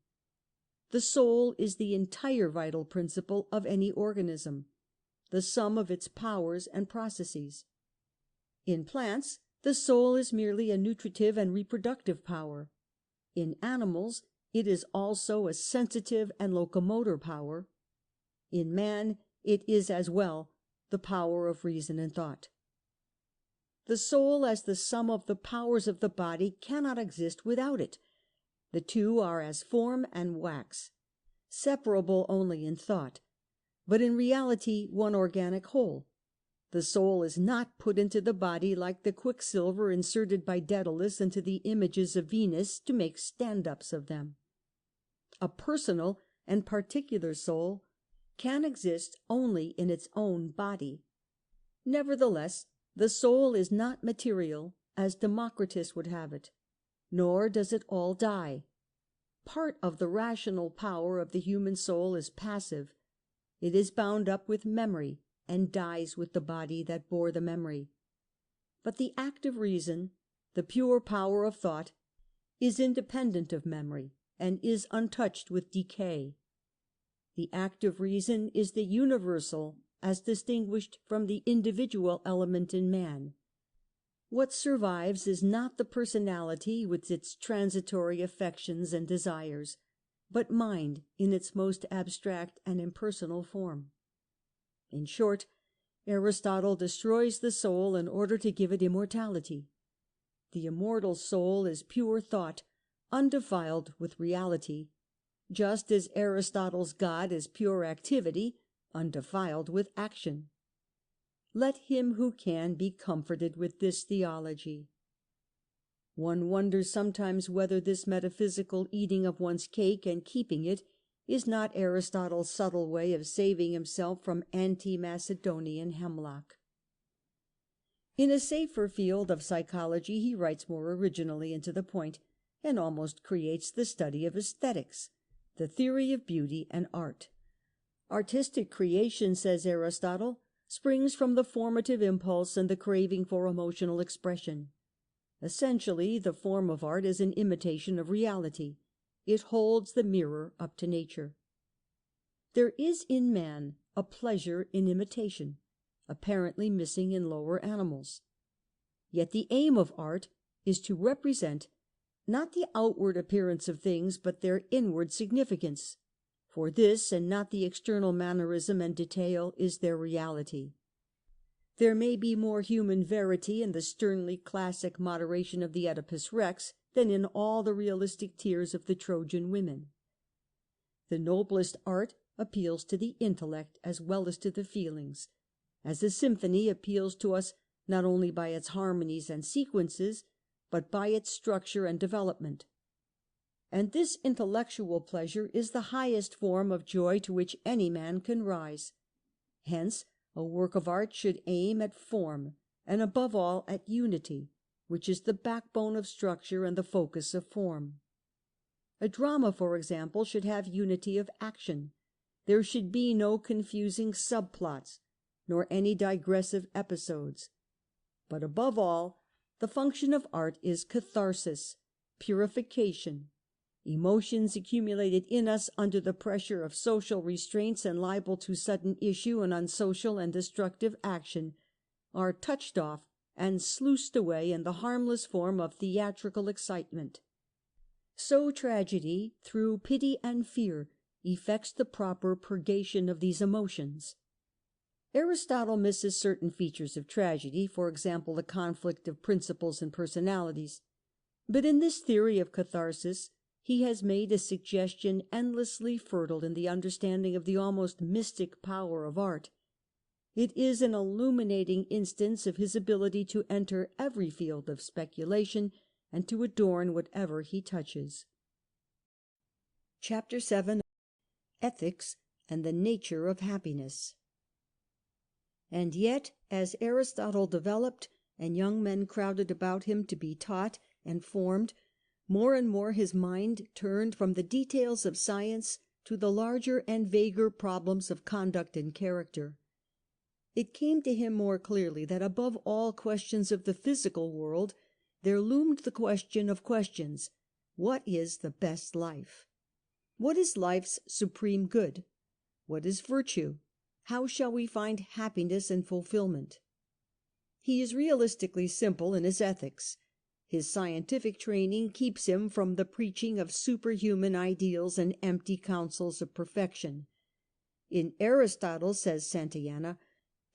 The soul is the entire vital principle of any organism, the sum of its powers and processes. In plants, the soul is merely a nutritive and reproductive power. In animals, it is also a sensitive and locomotor power. In man, it is as well the power of reason and thought. The soul, as the sum of the powers of the body, cannot exist without it. The two are as form and wax, separable only in thought, but in reality one organic whole. The soul is not put into the body like the quicksilver inserted by Daedalus into the images of Venus to make stand-ups of them. A personal and particular soul can exist only in its own body. Nevertheless, the soul is not material, as Democritus would have it, nor does it all die. Part of the rational power of the human soul is passive. It is bound up with memory, and dies with the body that bore the memory. But the active reason, the pure power of thought, is independent of memory, and is untouched with decay. The active reason is the universal, as distinguished from the individual element in man. What survives is not the personality with its transitory affections and desires, but mind in its most abstract and impersonal form. In short, Aristotle destroys the soul in order to give it immortality. The immortal soul is pure thought, undefiled with reality, just as Aristotle's God is pure activity, undefiled with action. Let him who can be comforted with this theology. One wonders sometimes whether this metaphysical eating of one's cake and keeping it is not Aristotle's subtle way of saving himself from anti-Macedonian hemlock. In a safer field of psychology he writes more originally and to the point, and almost creates the study of aesthetics, the theory of beauty and art. Artistic creation, says Aristotle, springs from the formative impulse and the craving for emotional expression. Essentially, the form of art is an imitation of reality. It holds the mirror up to nature. There is in man a pleasure in imitation, apparently missing in lower animals. Yet the aim of art is to represent not the outward appearance of things, but their inward significance. For this, and not the external mannerism and detail, is their reality. There may be more human verity in the sternly classic moderation of the Oedipus Rex than in all the realistic tears of the Trojan women. The noblest art appeals to the intellect as well as to the feelings, as a symphony appeals to us not only by its harmonies and sequences, but by its structure and development. And this intellectual pleasure is the highest form of joy to which any man can rise. Hence, a work of art should aim at form, and above all at unity, which is the backbone of structure and the focus of form. A drama, for example, should have unity of action. There should be no confusing subplots, nor any digressive episodes. But above all, the function of art is catharsis, purification. Emotions accumulated in us under the pressure of social restraints and liable to sudden issue in unsocial and destructive action are touched off and sluiced away in the harmless form of theatrical excitement. So tragedy, through pity and fear, effects the proper purgation of these emotions. Aristotle misses certain features of tragedy, for example, the conflict of principles and personalities. But in this theory of catharsis, he has made a suggestion endlessly fertile in the understanding of the almost mystic power of art. It is an illuminating instance of his ability to enter every field of speculation and to adorn whatever he touches. Chapter 7: Ethics and the Nature of Happiness. And yet, as Aristotle developed, and young men crowded about him to be taught and formed, more and more his mind turned from the details of science to the larger and vaguer problems of conduct and character. It came to him more clearly that above all questions of the physical world there loomed the question of questions: what is the best life? What is life's supreme good? What is virtue? How shall we find happiness and fulfillment? He is realistically simple in his ethics. His scientific training keeps him from the preaching of superhuman ideals and empty counsels of perfection. In Aristotle, says Santayana,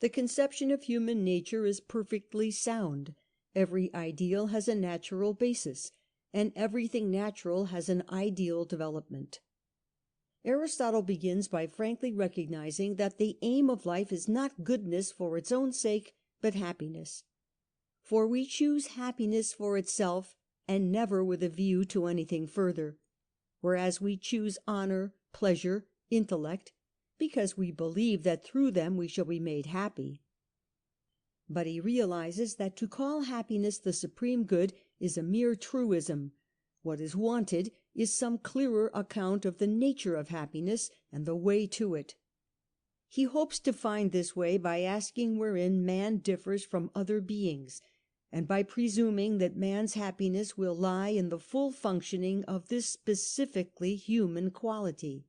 the conception of human nature is perfectly sound. Every ideal has a natural basis, and everything natural has an ideal development. Aristotle begins by frankly recognizing that the aim of life is not goodness for its own sake, but happiness. For we choose happiness for itself, and never with a view to anything further, whereas we choose honour, pleasure, intellect, because we believe that through them we shall be made happy. But he realizes that to call happiness the supreme good is a mere truism. What is wanted is some clearer account of the nature of happiness and the way to it. He hopes to find this way by asking wherein man differs from other beings, and by presuming that man's happiness will lie in the full functioning of this specifically human quality.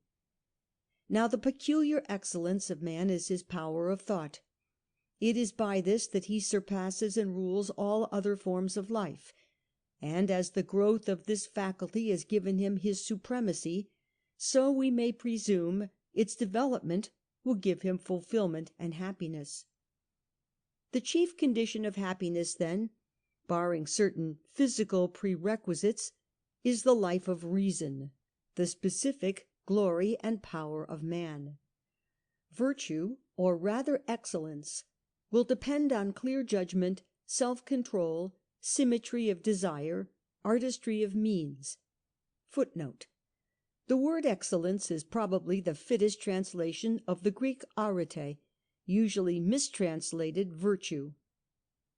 Now, the peculiar excellence of man is his power of thought. It is by this that he surpasses and rules all other forms of life, and as the growth of this faculty has given him his supremacy, so we may presume its development will give him fulfilment and happiness. The chief condition of happiness, then, barring certain physical prerequisites, is the life of reason, the specific glory and power of man. Virtue, or rather excellence, will depend on clear judgment, self-control, symmetry of desire, artistry of means. Footnote: the word excellence is probably the fittest translation of the Greek arete, usually mistranslated virtue.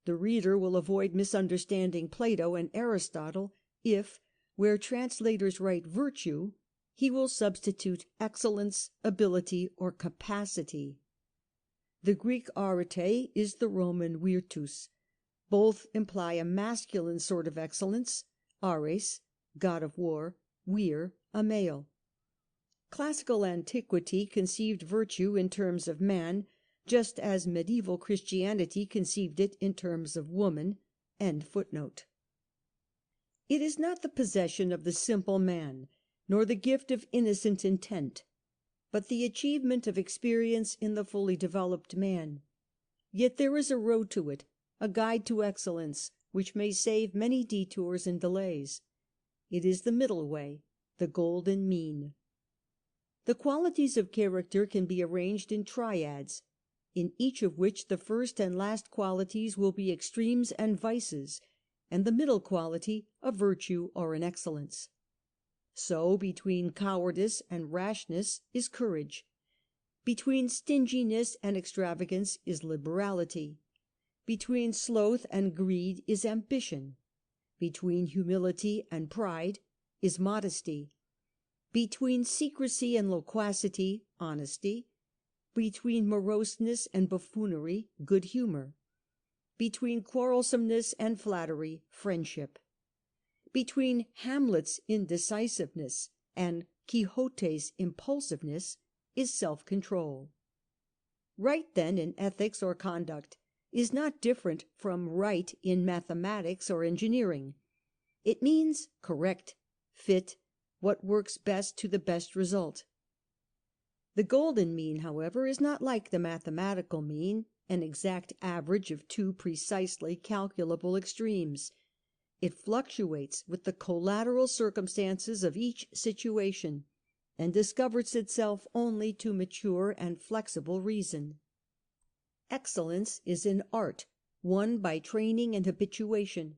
The reader will avoid misunderstanding Plato and Aristotle if, where translators write virtue, he will substitute excellence, ability, or capacity. The Greek arete is the Roman virtus. Both imply a masculine sort of excellence, ares, god of war, vir, a male. Classical antiquity conceived virtue in terms of man, just as medieval Christianity conceived it in terms of woman. End footnote. It is not the possession of the simple man, nor the gift of innocent intent, but the achievement of experience in the fully developed man. Yet there is a road to it, a guide to excellence, which may save many detours and delays. It is the middle way, the golden mean. The qualities of character can be arranged in triads, in each of which the first and last qualities will be extremes and vices, and the middle quality a virtue or an excellence. So between cowardice and rashness is courage. Between stinginess and extravagance is liberality. Between sloth and greed is ambition. Between humility and pride is modesty. between secrecy and loquacity, honesty, between moroseness and buffoonery, good humour, between quarrelsomeness and flattery, friendship, between Hamlet's indecisiveness and Quixote's impulsiveness is self-control. Right, then, in ethics or conduct is not different from right in mathematics or engineering. It means correct, fit, what works best to the best result. The golden mean, however, is not like the mathematical mean, an exact average of two precisely calculable extremes. It fluctuates with the collateral circumstances of each situation, and discovers itself only to mature and flexible reason. Excellence is in art, won by training and habituation.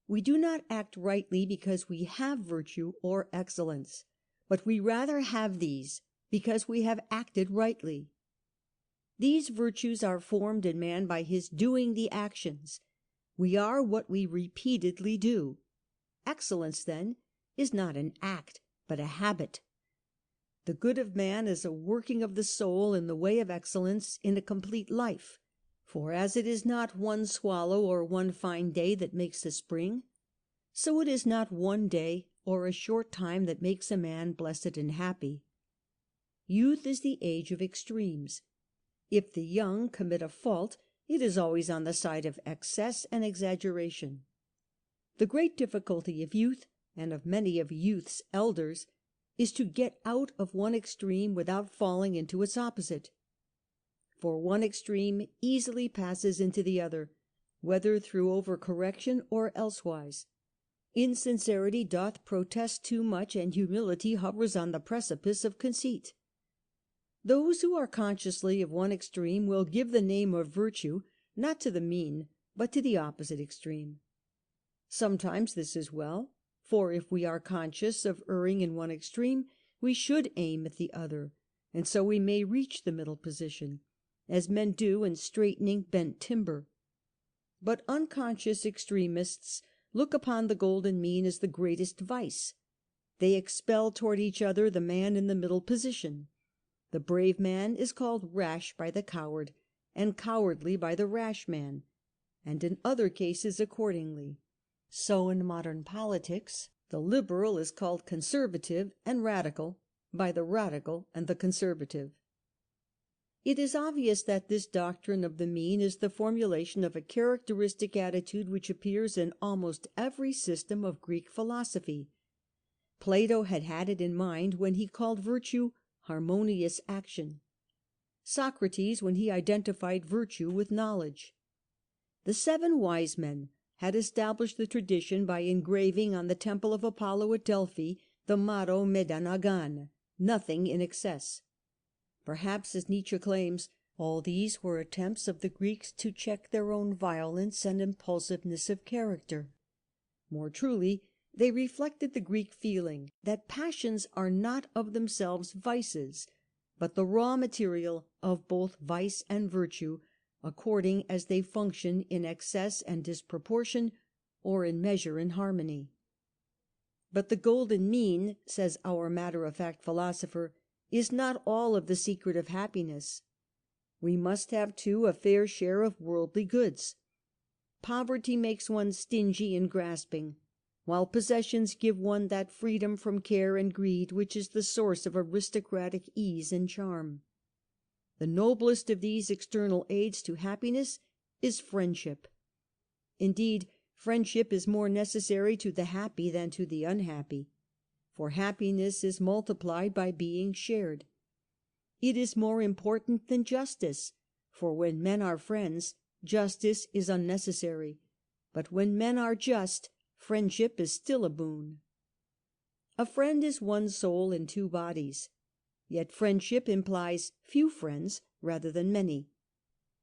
We do not act rightly because we have virtue or excellence, but we rather have these because we have acted rightly. These virtues are formed in man by his doing the actions. We are what we repeatedly do. Excellence, then, is not an act, but a habit. The good of man is a working of the soul in the way of excellence in a complete life. For as it is not one swallow or one fine day that makes a spring, so it is not one day or a short time that makes a man blessed and happy. Youth is the age of extremes. If the young commit a fault, it is always on the side of excess and exaggeration. The great difficulty of youth, and of many of youth's elders, is to get out of one extreme without falling into its opposite. For one extreme easily passes into the other, whether through over-correction or elsewise. Insincerity doth protest too much, and humility hovers on the precipice of conceit. Those who are consciously of one extreme will give the name of virtue, not to the mean, but to the opposite extreme. Sometimes this is well, for if we are conscious of erring in one extreme, we should aim at the other, and so we may reach the middle position, as men do in straightening bent timber. But unconscious extremists look upon the golden mean as the greatest vice. They expel toward each other the man in the middle position. The brave man is called rash by the coward, and cowardly by the rash man, and in other cases accordingly. So in modern politics, the liberal is called conservative and radical by the radical and the conservative. It is obvious that this doctrine of the mean is the formulation of a characteristic attitude which appears in almost every system of Greek philosophy. Plato had it in mind when he called virtue harmonious action. Socrates when he identified virtue with knowledge. The 7 wise men had established the tradition by engraving on the temple of Apollo at Delphi the motto medanagan, nothing in excess. Perhaps, as Nietzsche claims, all these were attempts of the Greeks to check their own violence and impulsiveness of character. More truly, they reflected the Greek feeling that passions are not of themselves vices, but the raw material of both vice and virtue, according as they function in excess and disproportion, or in measure and harmony. But the golden mean, says our matter-of-fact philosopher, is not all of the secret of happiness. We must have, too, a fair share of worldly goods. Poverty makes one stingy and grasping, while possessions give one that freedom from care and greed which is the source of aristocratic ease and charm. The noblest of these external aids to happiness is friendship. Indeed, friendship is more necessary to the happy than to the unhappy, for happiness is multiplied by being shared. It is more important than justice, for when men are friends, justice is unnecessary, but when men are just, friendship is still a boon. A friend is one soul in 2 bodies, yet friendship implies few friends rather than many.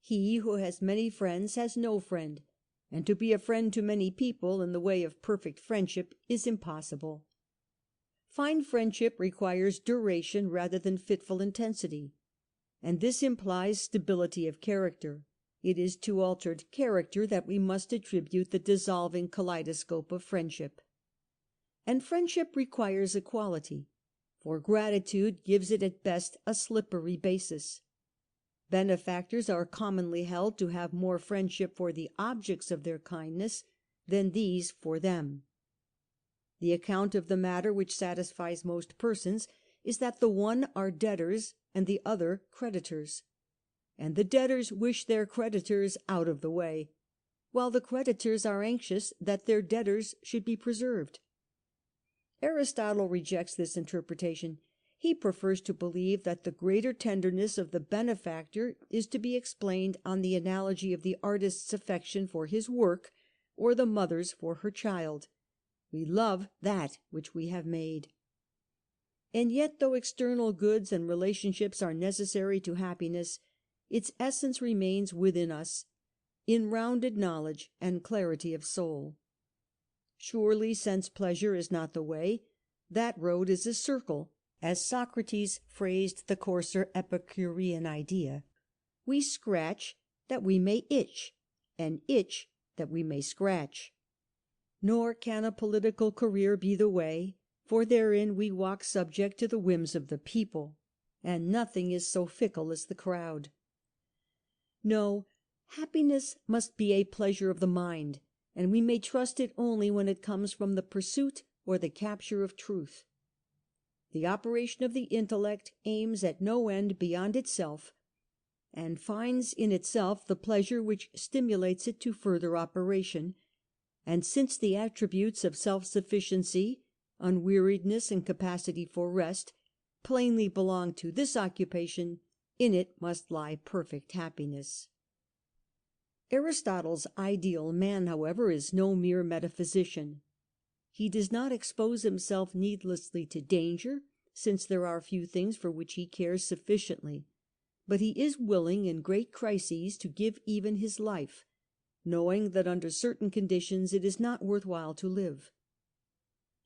He who has many friends has no friend, and to be a friend to many people in the way of perfect friendship is impossible. Fine friendship requires duration rather than fitful intensity, and this implies stability of character. It is to altered character that we must attribute the dissolving kaleidoscope of friendship. And friendship requires equality, for gratitude gives it at best a slippery basis. Benefactors are commonly held to have more friendship for the objects of their kindness than these for them. The account of the matter which satisfies most persons is that the one are debtors and the other creditors, and the debtors wish their creditors out of the way, while the creditors are anxious that their debtors should be preserved. Aristotle rejects this interpretation. He prefers to believe that the greater tenderness of the benefactor is to be explained on the analogy of the artist's affection for his work, or the mother's for her child. We love that which we have made. And yet, though external goods and relationships are necessary to happiness, its essence remains within us, in rounded knowledge and clarity of soul. Surely sense-pleasure is not the way. That road is a circle, as Socrates phrased the coarser Epicurean idea. We scratch that we may itch, and itch that we may scratch. Nor can a political career be the way, for therein we walk subject to the whims of the people, and nothing is so fickle as the crowd. No, happiness must be a pleasure of the mind, and we may trust it only when it comes from the pursuit or the capture of truth. The operation of the intellect aims at no end beyond itself, and finds in itself the pleasure which stimulates it to further operation. And since the attributes of self-sufficiency, unweariedness, and capacity for rest plainly belong to this occupation, in it must lie perfect happiness. Aristotle's ideal man, however, is no mere metaphysician. He does not expose himself needlessly to danger, since there are few things for which he cares sufficiently, but he is willing in great crises to give even his life, knowing that under certain conditions it is not worth while to live.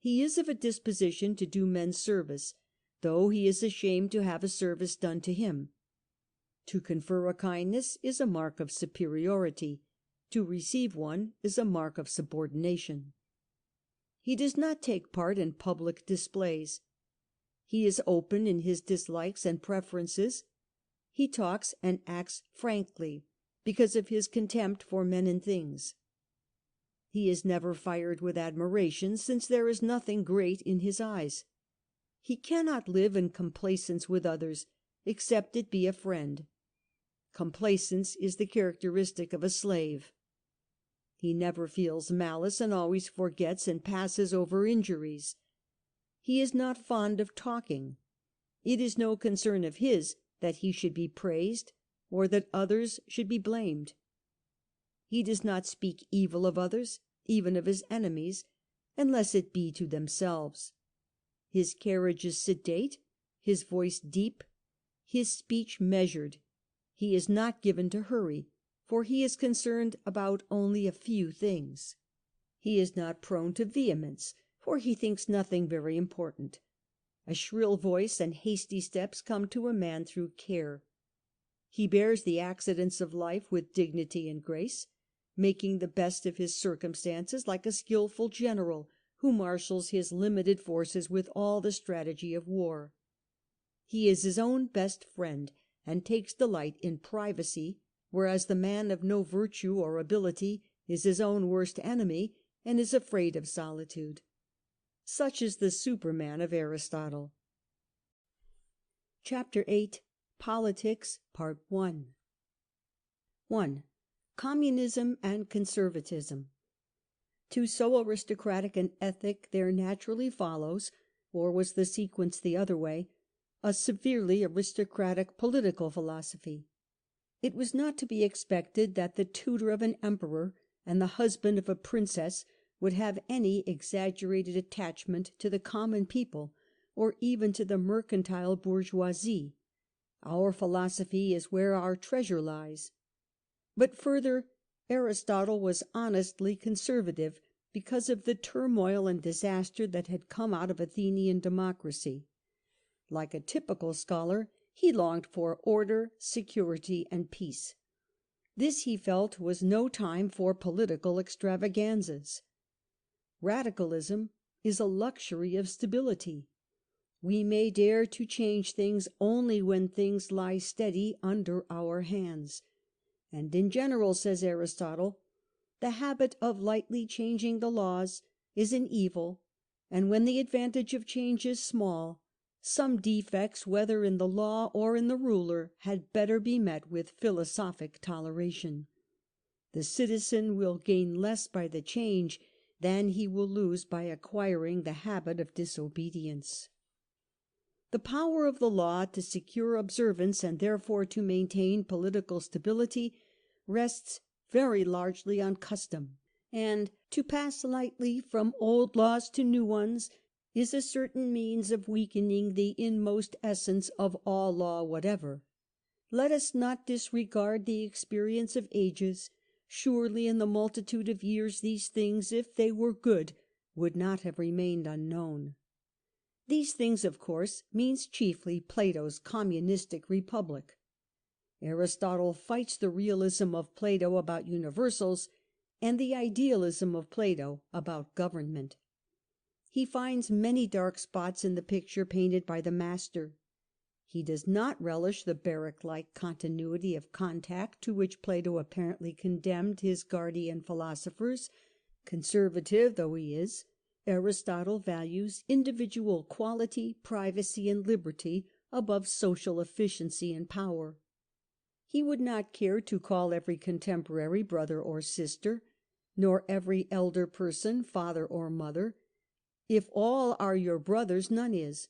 He is of a disposition to do men service, though he is ashamed to have a service done to him. To confer a kindness is a mark of superiority. To receive one is a mark of subordination. He does not take part in public displays. He is open in his dislikes and preferences. He talks and acts frankly, because of his contempt for men and things. He is never fired with admiration, since there is nothing great in his eyes. He cannot live in complaisance with others, except it be a friend. Complaisance is the characteristic of a slave. He never feels malice, and always forgets and passes over injuries. He is not fond of talking. It is no concern of his that he should be praised, or that others should be blamed. He does not speak evil of others, even of his enemies, unless it be to themselves. His carriage is sedate, his voice deep, his speech measured. He is not given to hurry, for he is concerned about only a few things. He is not prone to vehemence, for he thinks nothing very important. A shrill voice and hasty steps come to a man through care. He bears the accidents of life with dignity and grace, making the best of his circumstances like a skilful general who marshals his limited forces with all the strategy of war. He is his own best friend, and takes delight in privacy, whereas the man of no virtue or ability is his own worst enemy, and is afraid of solitude. Such is the Superman of Aristotle. Chapter 8. Politics, Part 1. 1. Communism and Conservatism. To so aristocratic an ethic there naturally follows, or was the sequence the other way, a severely aristocratic political philosophy. It was not to be expected that the tutor of an emperor and the husband of a princess would have any exaggerated attachment to the common people, or even to the mercantile bourgeoisie. Our philosophy is where our treasure lies. But further, Aristotle was honestly conservative because of the turmoil and disaster that had come out of Athenian democracy. Like a typical scholar, he longed for order, security, and peace. This, he felt, was no time for political extravaganzas. Radicalism is a luxury of stability. we may dare to change things only when things lie steady under our hands. And in general, says Aristotle, the habit of lightly changing the laws is an evil, and when the advantage of change is small, some defects, whether in the law or in the ruler, had better be met with philosophic toleration. The citizen will gain less by the change than he will lose by acquiring the habit of disobedience. The power of the law to secure observance, and therefore to maintain political stability, rests very largely on custom, and to pass lightly from old laws to new ones is a certain means of weakening the inmost essence of all law whatever. Let us not disregard the experience of ages. Surely in the multitude of years these things, if they were good, would not have remained unknown. These things, of course, means chiefly Plato's communistic republic. Aristotle fights the realism of Plato about universals, and the idealism of Plato about government. He finds many dark spots in the picture painted by the master. He does not relish the barrack-like continuity of contact to which Plato apparently condemned his guardian philosophers. Conservative though he is, Aristotle values individual quality, privacy, and liberty above social efficiency and power. He would not care to call every contemporary brother or sister, nor every elder person father or mother. If all are your brothers, none is.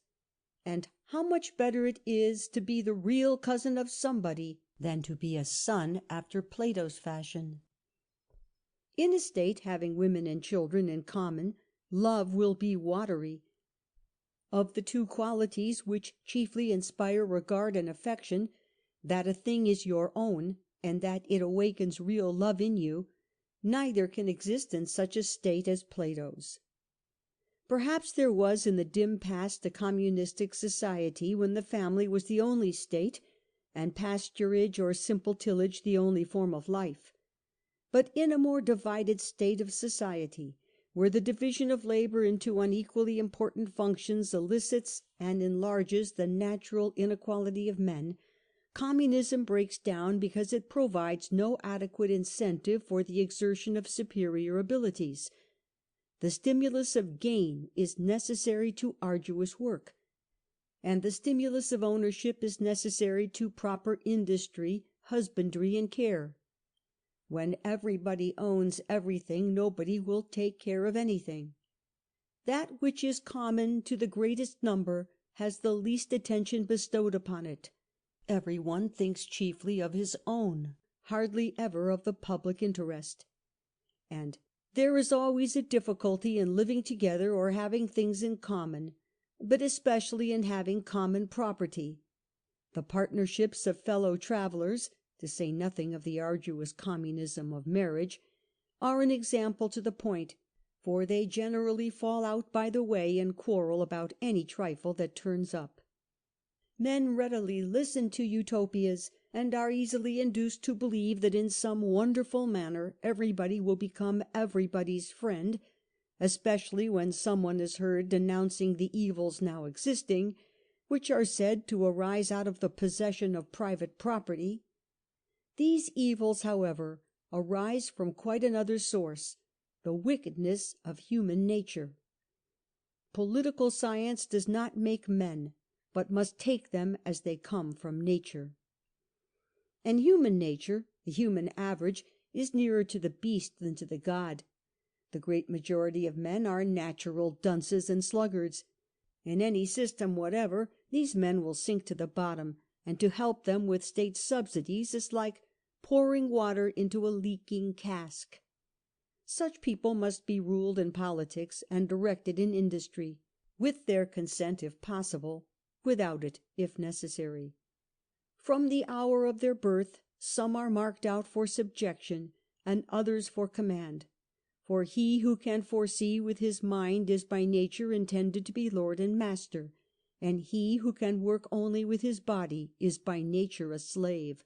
And how much better it is to be the real cousin of somebody than to be a son after Plato's fashion. In a state having women and children in common, love will be watery. Of the two qualities which chiefly inspire regard and affection, that a thing is your own, and that it awakens real love in you, neither can exist in such a state as Plato's. Perhaps there was in the dim past a communistic society when the family was the only state, and pasturage or simple tillage the only form of life. But in a more divided state of society, where the division of labour into unequally important functions elicits and enlarges the natural inequality of men, communism breaks down because it provides no adequate incentive for the exertion of superior abilities. The stimulus of gain is necessary to arduous work, and the stimulus of ownership is necessary to proper industry, husbandry, and care. When everybody owns everything, nobody will take care of anything. That which is common to the greatest number has the least attention bestowed upon it. Every one thinks chiefly of his own, hardly ever of the public interest. And there is always a difficulty in living together or having things in common, but especially in having common property. The partnerships of fellow travellers, to say nothing of the arduous communism of marriage, are an example to the point, for they generally fall out by the way and quarrel about any trifle that turns up. Men readily listen to utopias, and are easily induced to believe that in some wonderful manner everybody will become everybody's friend, especially when someone is heard denouncing the evils now existing, which are said to arise out of the possession of private property. These evils, however, arise from quite another source, the wickedness of human nature. Political science does not make men, but must take them as they come from nature. And human nature, the human average, is nearer to the beast than to the god. The great majority of men are natural dunces and sluggards. In any system whatever, these men will sink to the bottom, and to help them with state subsidies is like pouring water into a leaking cask. Such people must be ruled in politics and directed in industry, with their consent if possible, without it if necessary. From the hour of their birth, some are marked out for subjection, and others for command. For he who can foresee with his mind is by nature intended to be lord and master, and he who can work only with his body is by nature a slave.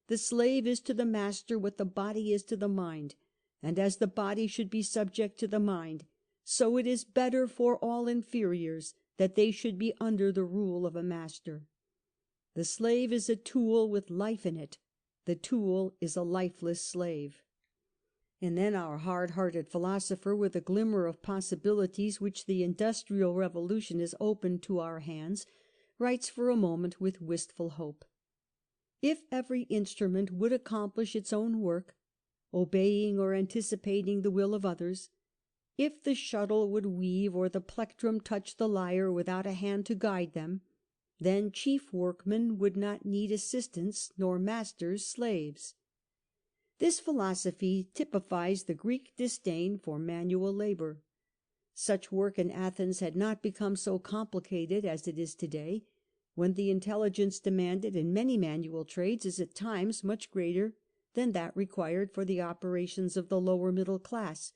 The slave is to the master what the body is to the mind, and as the body should be subject to the mind, so it is better for all inferiors that they should be under the rule of a master. The slave is a tool with life in it. The tool is a lifeless slave. And then our hard-hearted philosopher, with a glimmer of possibilities which the Industrial Revolution has opened to our hands, writes for a moment with wistful hope. If every instrument would accomplish its own work, obeying or anticipating the will of others, if the shuttle would weave or the plectrum touch the lyre without a hand to guide them, then chief workmen would not need assistants, nor masters slaves. This philosophy typifies the Greek disdain for manual labour. Such work in Athens had not become so complicated as it is today, when the intelligence demanded in many manual trades is at times much greater than that required for the operations of the lower middle class,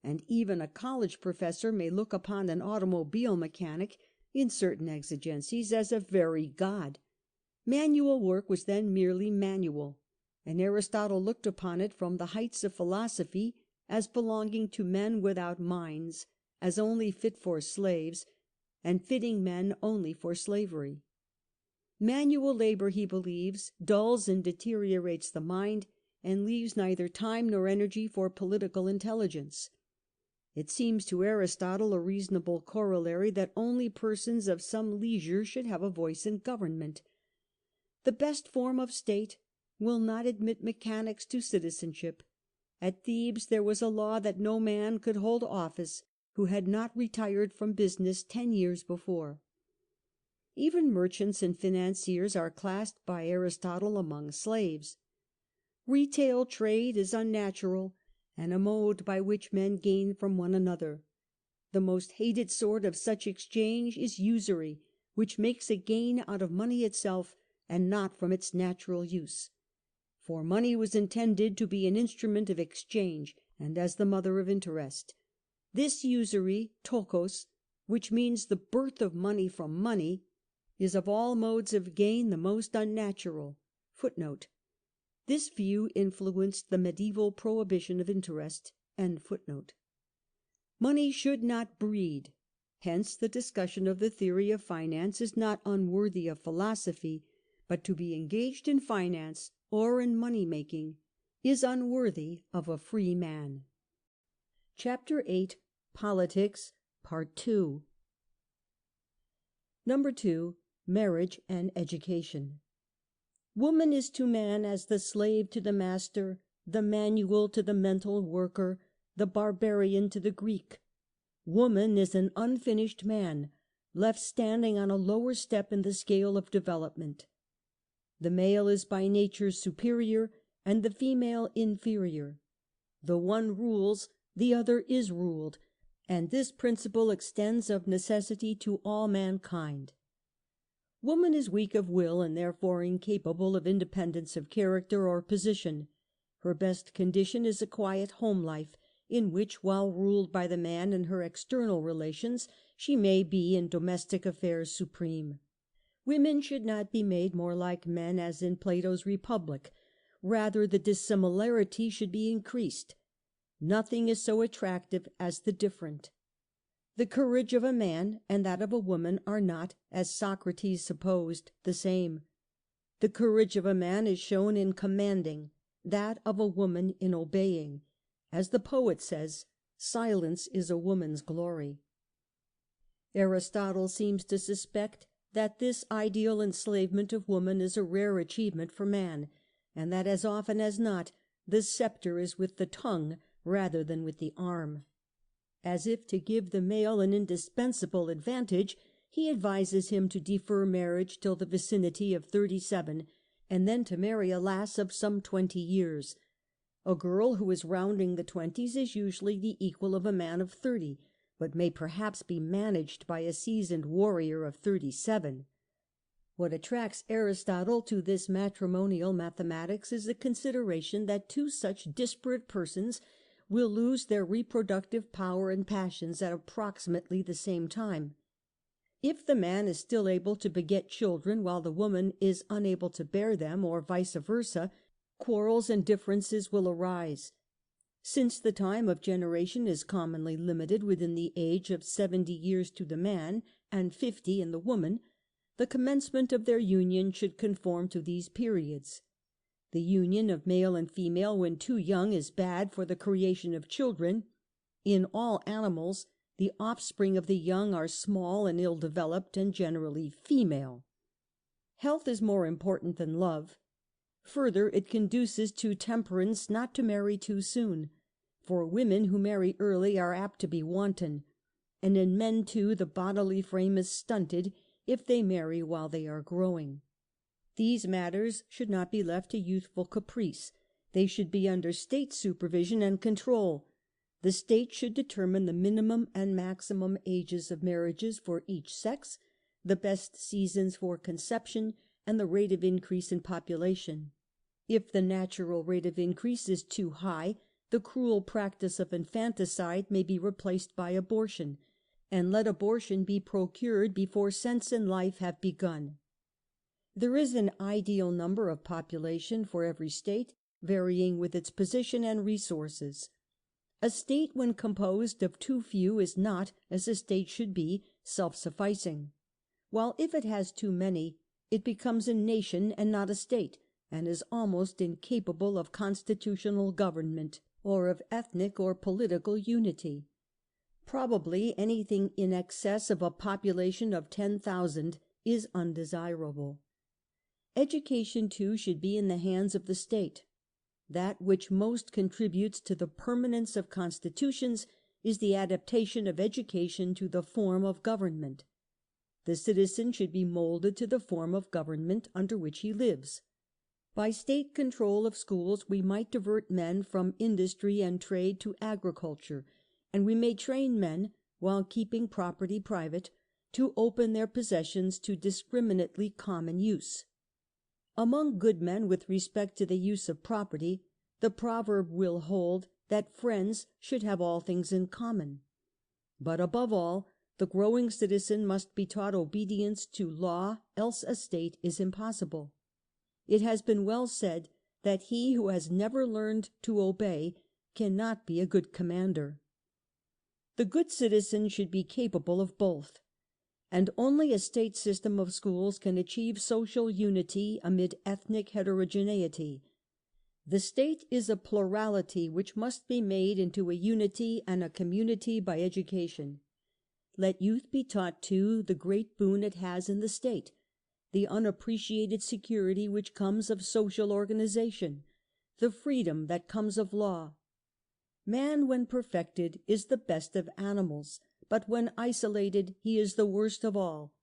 and even a college professor may look upon an automobile mechanic in certain exigencies as a very god. Manual work was then merely manual, and Aristotle looked upon it from the heights of philosophy as belonging to men without minds, as only fit for slaves, and fitting men only for slavery. Manual labour, he believes, dulls and deteriorates the mind, and leaves neither time nor energy for political intelligence. It seems to Aristotle a reasonable corollary that only persons of some leisure should have a voice in government. The best form of state will not admit mechanics to citizenship. At Thebes there was a law that no man could hold office who had not retired from business 10 years before. Even merchants and financiers are classed by Aristotle among slaves. Retail trade is unnatural, and a mode by which men gain from one another. The most hated sort of such exchange is usury, which makes a gain out of money itself, and not from its natural use. For money was intended to be an instrument of exchange, and as the mother of interest. This usury, tokos, which means the birth of money from money, is of all modes of gain the most unnatural. This view influenced the medieval prohibition of interest. Money should not breed. Hence the discussion of the theory of finance is not unworthy of philosophy, but to be engaged in finance or in money-making is unworthy of a free man. Chapter 8. Politics, Part 2. Number 2. Marriage and Education. Woman is to man as the slave to the master, the manual to the mental worker, the barbarian to the Greek. Woman is an unfinished man, left standing on a lower step in the scale of development. The male is by nature superior, and the female inferior. The one rules, the other is ruled, and this principle extends of necessity to all mankind. Woman is weak of will, and therefore incapable of independence of character or position. Her best condition is a quiet home life, in which, while ruled by the man in her external relations, she may be in domestic affairs supreme. Women should not be made more like men, as in Plato's Republic. Rather, the dissimilarity should be increased. Nothing is so attractive as the different. The courage of a man and that of a woman are not, as Socrates supposed, the same. The courage of a man is shown in commanding, that of a woman in obeying. As the poet says, silence is a woman's glory. Aristotle seems to suspect that this ideal enslavement of woman is a rare achievement for man, and that as often as not the sceptre is with the tongue rather than with the arm. As if to give the male an indispensable advantage, he advises him to defer marriage till the vicinity of 37, and then to marry a lass of some 20 years. A girl who is rounding the 20s is usually the equal of a man of 30, but may perhaps be managed by a seasoned warrior of 37. What attracts Aristotle to this matrimonial mathematics is the consideration that two such disparate persons will lose their reproductive power and passions at approximately the same time. If the man is still able to beget children while the woman is unable to bear them, or vice versa, quarrels and differences will arise. Since the time of generation is commonly limited within the age of 70 years to the man, and 50 in the woman, the commencement of their union should conform to these periods. The union of male and female when too young is bad for the creation of children. In all animals, the offspring of the young are small and ill-developed, and generally female. Health is more important than love. Further, it conduces to temperance not to marry too soon, for women who marry early are apt to be wanton, and in men too the bodily frame is stunted if they marry while they are growing. These matters should not be left to youthful caprice. They should be under state supervision and control. The state should determine the minimum and maximum ages of marriages for each sex, the best seasons for conception, and the rate of increase in population. If the natural rate of increase is too high, the cruel practice of infanticide may be replaced by abortion, and let abortion be procured before sense and life have begun. There is an ideal number of population for every state, varying with its position and resources. A state when composed of too few is not, as a state should be, self-sufficing, while if it has too many, it becomes a nation and not a state, and is almost incapable of constitutional government, or of ethnic or political unity. Probably anything in excess of a population of 10,000 is undesirable. Education, too, should be in the hands of the state. That which most contributes to the permanence of constitutions is the adaptation of education to the form of government. The citizen should be molded to the form of government under which he lives. By state control of schools we might divert men from industry and trade to agriculture, and we may train men, while keeping property private, to open their possessions to discriminately common use. Among good men with respect to the use of property, the proverb will hold that friends should have all things in common. But above all, the growing citizen must be taught obedience to law, else a state is impossible. It has been well said that he who has never learned to obey cannot be a good commander. The good citizen should be capable of both, and only a state system of schools can achieve social unity amid ethnic heterogeneity. The state is a plurality which must be made into a unity and a community by education. Let youth be taught, too, the great boon it has in the state, the unappreciated security which comes of social organization, the freedom that comes of law. Man, when perfected, is the best of animals, but when isolated he is the worst of all,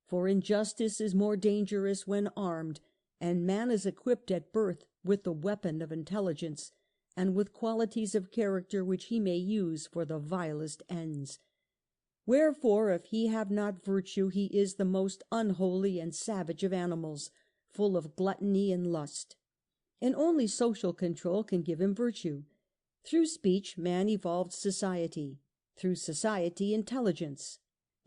for injustice is more dangerous when armed, and man is equipped at birth with the weapon of intelligence, and with qualities of character which he may use for the vilest ends. Wherefore, if he have not virtue, he is the most unholy and savage of animals, full of gluttony and lust. And only social control can give him virtue. Through speech man evolved society, through society intelligence,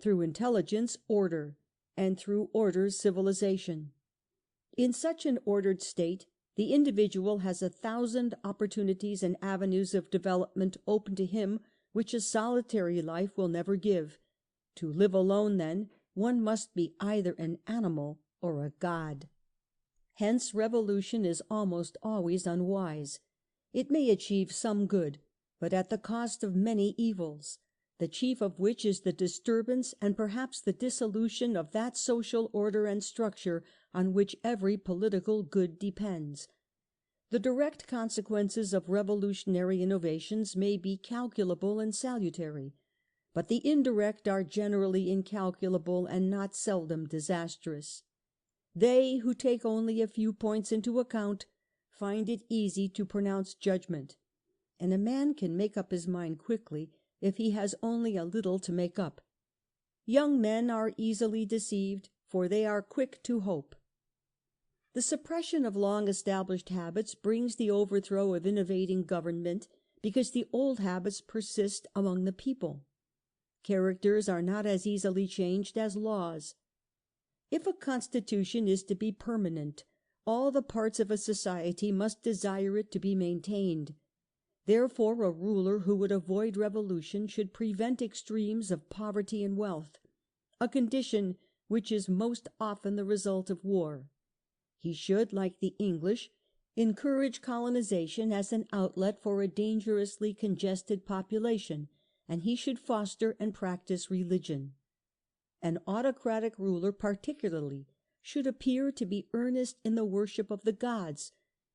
through intelligence order, and through order civilization. In such an ordered state, the individual has 1,000 opportunities and avenues of development open to him which a solitary life will never give. To live alone, then, one must be either an animal or a god. Hence revolution is almost always unwise. It may achieve some good, but at the cost of many evils, the chief of which is the disturbance and perhaps the dissolution of that social order and structure on which every political good depends. The direct consequences of revolutionary innovations may be calculable and salutary, but the indirect are generally incalculable and not seldom disastrous. They who take only a few points into account find it easy to pronounce judgment, and a man can make up his mind quickly if he has only a little to make up. Young men are easily deceived, for they are quick to hope. The suppression of long-established habits brings the overthrow of innovating government, because the old habits persist among the people. Characters are not as easily changed as laws. If a constitution is to be permanent, all the parts of a society must desire it to be maintained. Therefore, a ruler who would avoid revolution should prevent extremes of poverty and wealth. a condition which is most often the result of war. He should, like the English, encourage colonization as an outlet for a dangerously congested population, and he should foster and practice religion. An autocratic ruler particularly should appear to be earnest in the worship of the gods,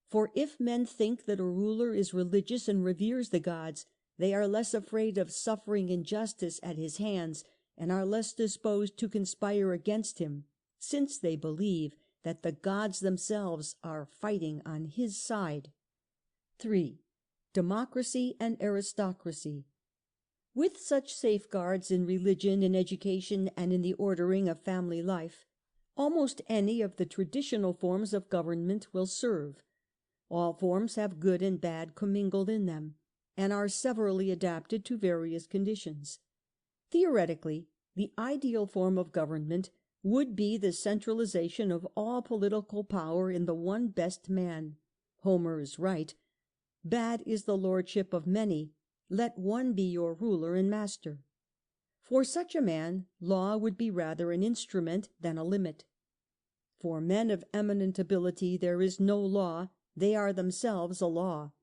for if men think that a ruler is religious and reveres the gods, they are less afraid of suffering injustice at his hands, and are less disposed to conspire against him, since they believe that the gods themselves are fighting on his side. 3. Democracy and aristocracy. With such safeguards in religion, in education, and in the ordering of family life, almost any of the traditional forms of government will serve. All forms have good and bad commingled in them, and are severally adapted to various conditions. Theoretically, the ideal form of government would be the centralization of all political power in the one best man. Homer is right. Bad is the lordship of many. Let one be your ruler and master. For such a man, law would be rather an instrument than a limit. For men of eminent ability there is no law, they are themselves a law.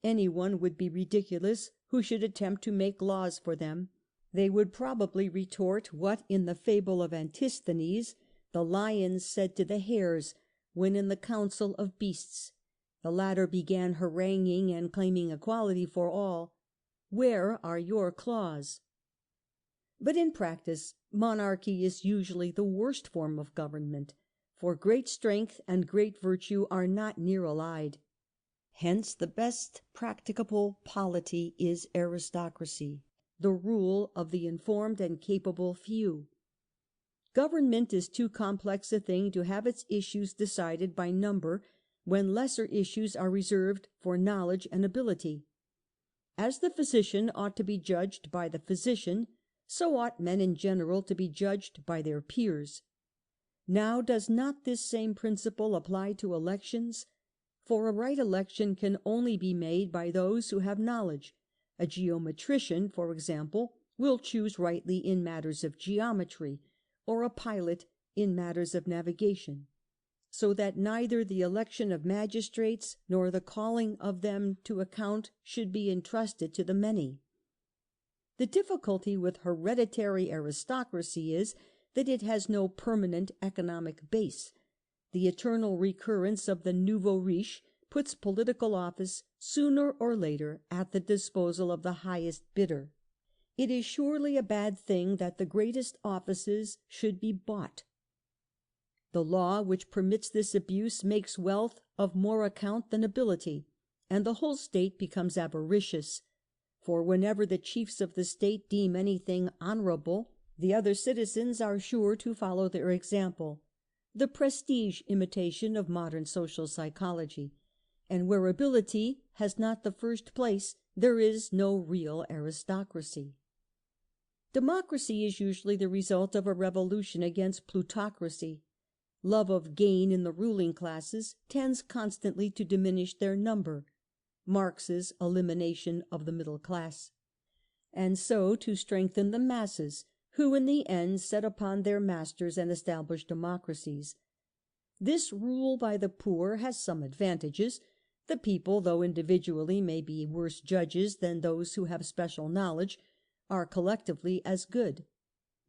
Anyone would be ridiculous who should attempt to make laws for them. They would probably retort what in the fable of Antisthenes the lions said to the hares when in the council of beasts the latter began haranguing and claiming equality for all: "Where are your claws?" But in practice, monarchy is usually the worst form of government, for great strength and great virtue are not near allied. Hence the best practicable polity is aristocracy, the rule of the informed and capable few. Government is too complex a thing to have its issues decided by number, when lesser issues are reserved for knowledge and ability. As the physician ought to be judged by the physician, so ought men in general to be judged by their peers. Now does not this same principle apply to elections? For a right election can only be made by those who have knowledge. A geometrician, for example, will choose rightly in matters of geometry, or a pilot in matters of navigation, so that neither the election of magistrates nor the calling of them to account should be entrusted to the many. The difficulty with hereditary aristocracy is that it has no permanent economic base. The eternal recurrence of the nouveau riche puts political office sooner or later at the disposal of the highest bidder. It is surely a bad thing that the greatest offices should be bought. The law which permits this abuse makes wealth of more account than ability, and the whole state becomes avaricious. For whenever the chiefs of the state deem anything honourable, the other citizens are sure to follow their example, the prestige imitation of modern social psychology. And where ability has not the first place, there is no real aristocracy. Democracy is usually the result of a revolution against plutocracy. Love of gain in the ruling classes tends constantly to diminish their number, Marx's elimination of the middle class, and so to strengthen the masses, who in the end set upon their masters and establish democracies. This rule by the poor has some advantages. The people, though individually may be worse judges than those who have special knowledge, are collectively as good.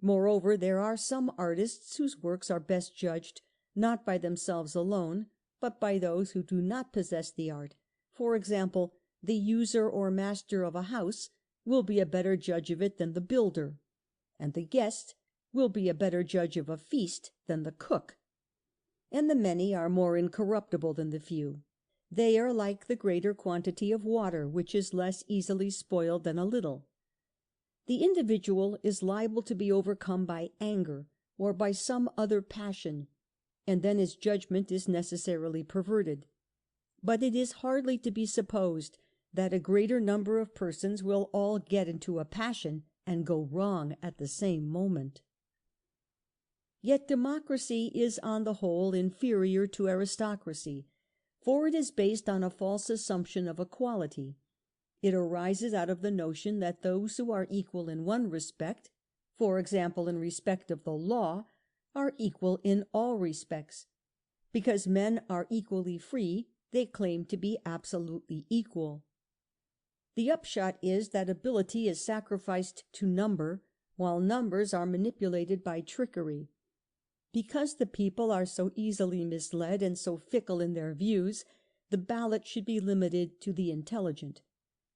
Moreover, there are some artists whose works are best judged not by themselves alone, but by those who do not possess the art. For example, the user or master of a house will be a better judge of it than the builder, and the guest will be a better judge of a feast than the cook. And the many are more incorruptible than the few. They are like the greater quantity of water, which is less easily spoiled than a little. The individual is liable to be overcome by anger or by some other passion, and then his judgment is necessarily perverted. But it is hardly to be supposed that a greater number of persons will all get into a passion and go wrong at the same moment. Yet democracy is on the whole inferior to aristocracy, for it is based on a false assumption of equality. It arises out of the notion that those who are equal in one respect, for example in respect of the law, are equal in all respects. Because men are equally free, they claim to be absolutely equal. The upshot is that ability is sacrificed to number, while numbers are manipulated by trickery. Because the people are so easily misled and so fickle in their views, the ballot should be limited to the intelligent.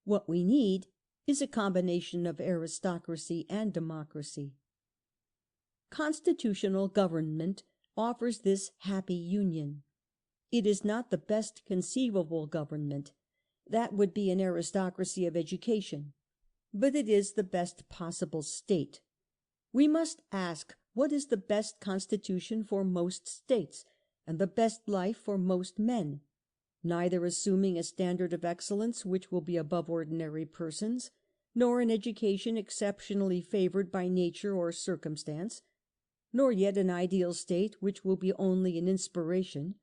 What we need is a combination of aristocracy and democracy. Constitutional government offers this happy union. It is not the best conceivable government. That would be an aristocracy of education. But it is the best possible state. We must ask, what is the best constitution for most states, and the best life for most men, neither assuming a standard of excellence which will be above ordinary persons, nor an education exceptionally favoured by nature or circumstance, nor yet an ideal state which will be only an inspiration,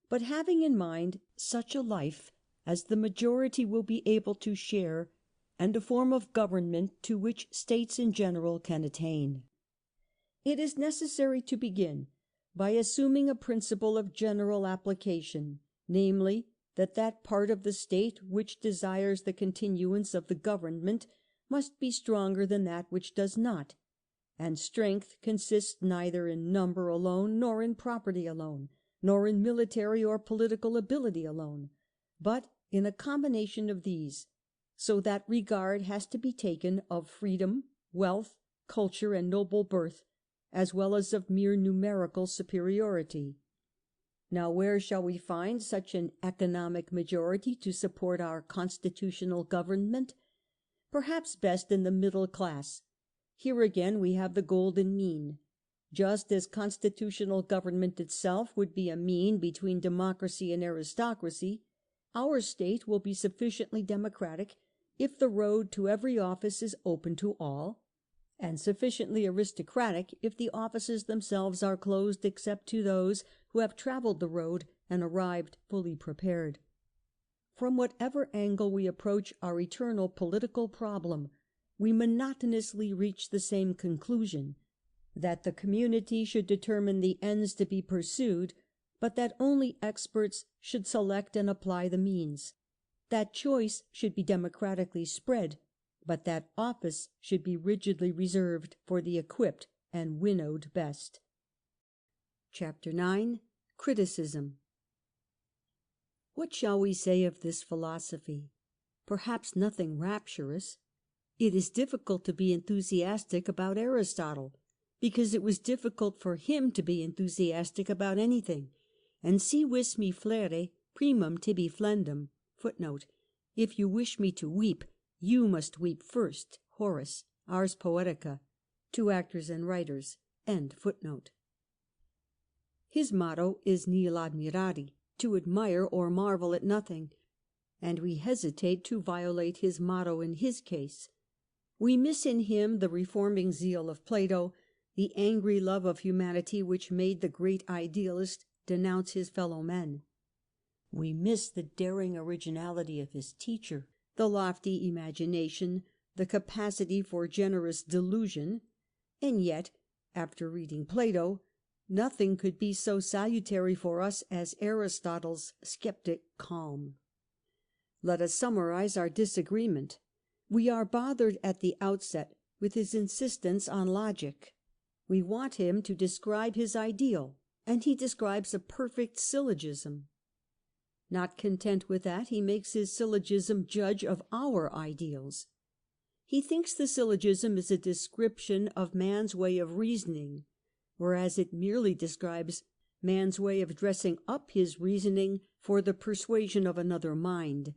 but having in mind such a life as the majority will be able to share, and a form of government to which states in general can attain. It is necessary to begin by assuming a principle of general application, namely, that part of the state which desires the continuance of the government must be stronger than that which does not, and strength consists neither in number alone, nor in property alone, nor in military or political ability alone, but in a combination of these, so that regard has to be taken of freedom, wealth, culture, and noble birth, as well as of mere numerical superiority. Now where shall we find such an economic majority to support our constitutional government? Perhaps best in the middle class. Here again we have the golden mean. Just as constitutional government itself would be a mean between democracy and aristocracy, our state will be sufficiently democratic if the road to every office is open to all, and sufficiently aristocratic if the offices themselves are closed except to those who have travelled the road and arrived fully prepared. From whatever angle we approach our eternal political problem, we monotonously reach the same conclusion, that the community should determine the ends to be pursued, but that only experts should select and apply the means, that choice should be democratically spread, but that office should be rigidly reserved for the equipped and winnowed best. Chapter 9. Criticism. What shall we say of this philosophy? Perhaps nothing rapturous. It is difficult to be enthusiastic about Aristotle, because it was difficult for him to be enthusiastic about anything. And si vis me flere, primum tibi flendum. Footnote: if you wish me to weep, you must weep first. Horace, Ars Poetica, 2 Actors and Writers. End footnote. His motto is nihil admirari, to admire or marvel at nothing, and we hesitate to violate his motto in his case. We miss in him the reforming zeal of Plato, the angry love of humanity which made the great idealist denounce his fellow men. We miss the daring originality of his teacher, the lofty imagination, the capacity for generous delusion, and yet, after reading Plato, nothing could be so salutary for us as Aristotle's sceptic calm. Let us summarize our disagreement. We are bothered at the outset with his insistence on logic. We want him to describe his ideal, and he describes a perfect syllogism. Not content with that, he makes his syllogism judge of our ideals. He thinks the syllogism is a description of man's way of reasoning, whereas it merely describes man's way of dressing up his reasoning for the persuasion of another mind.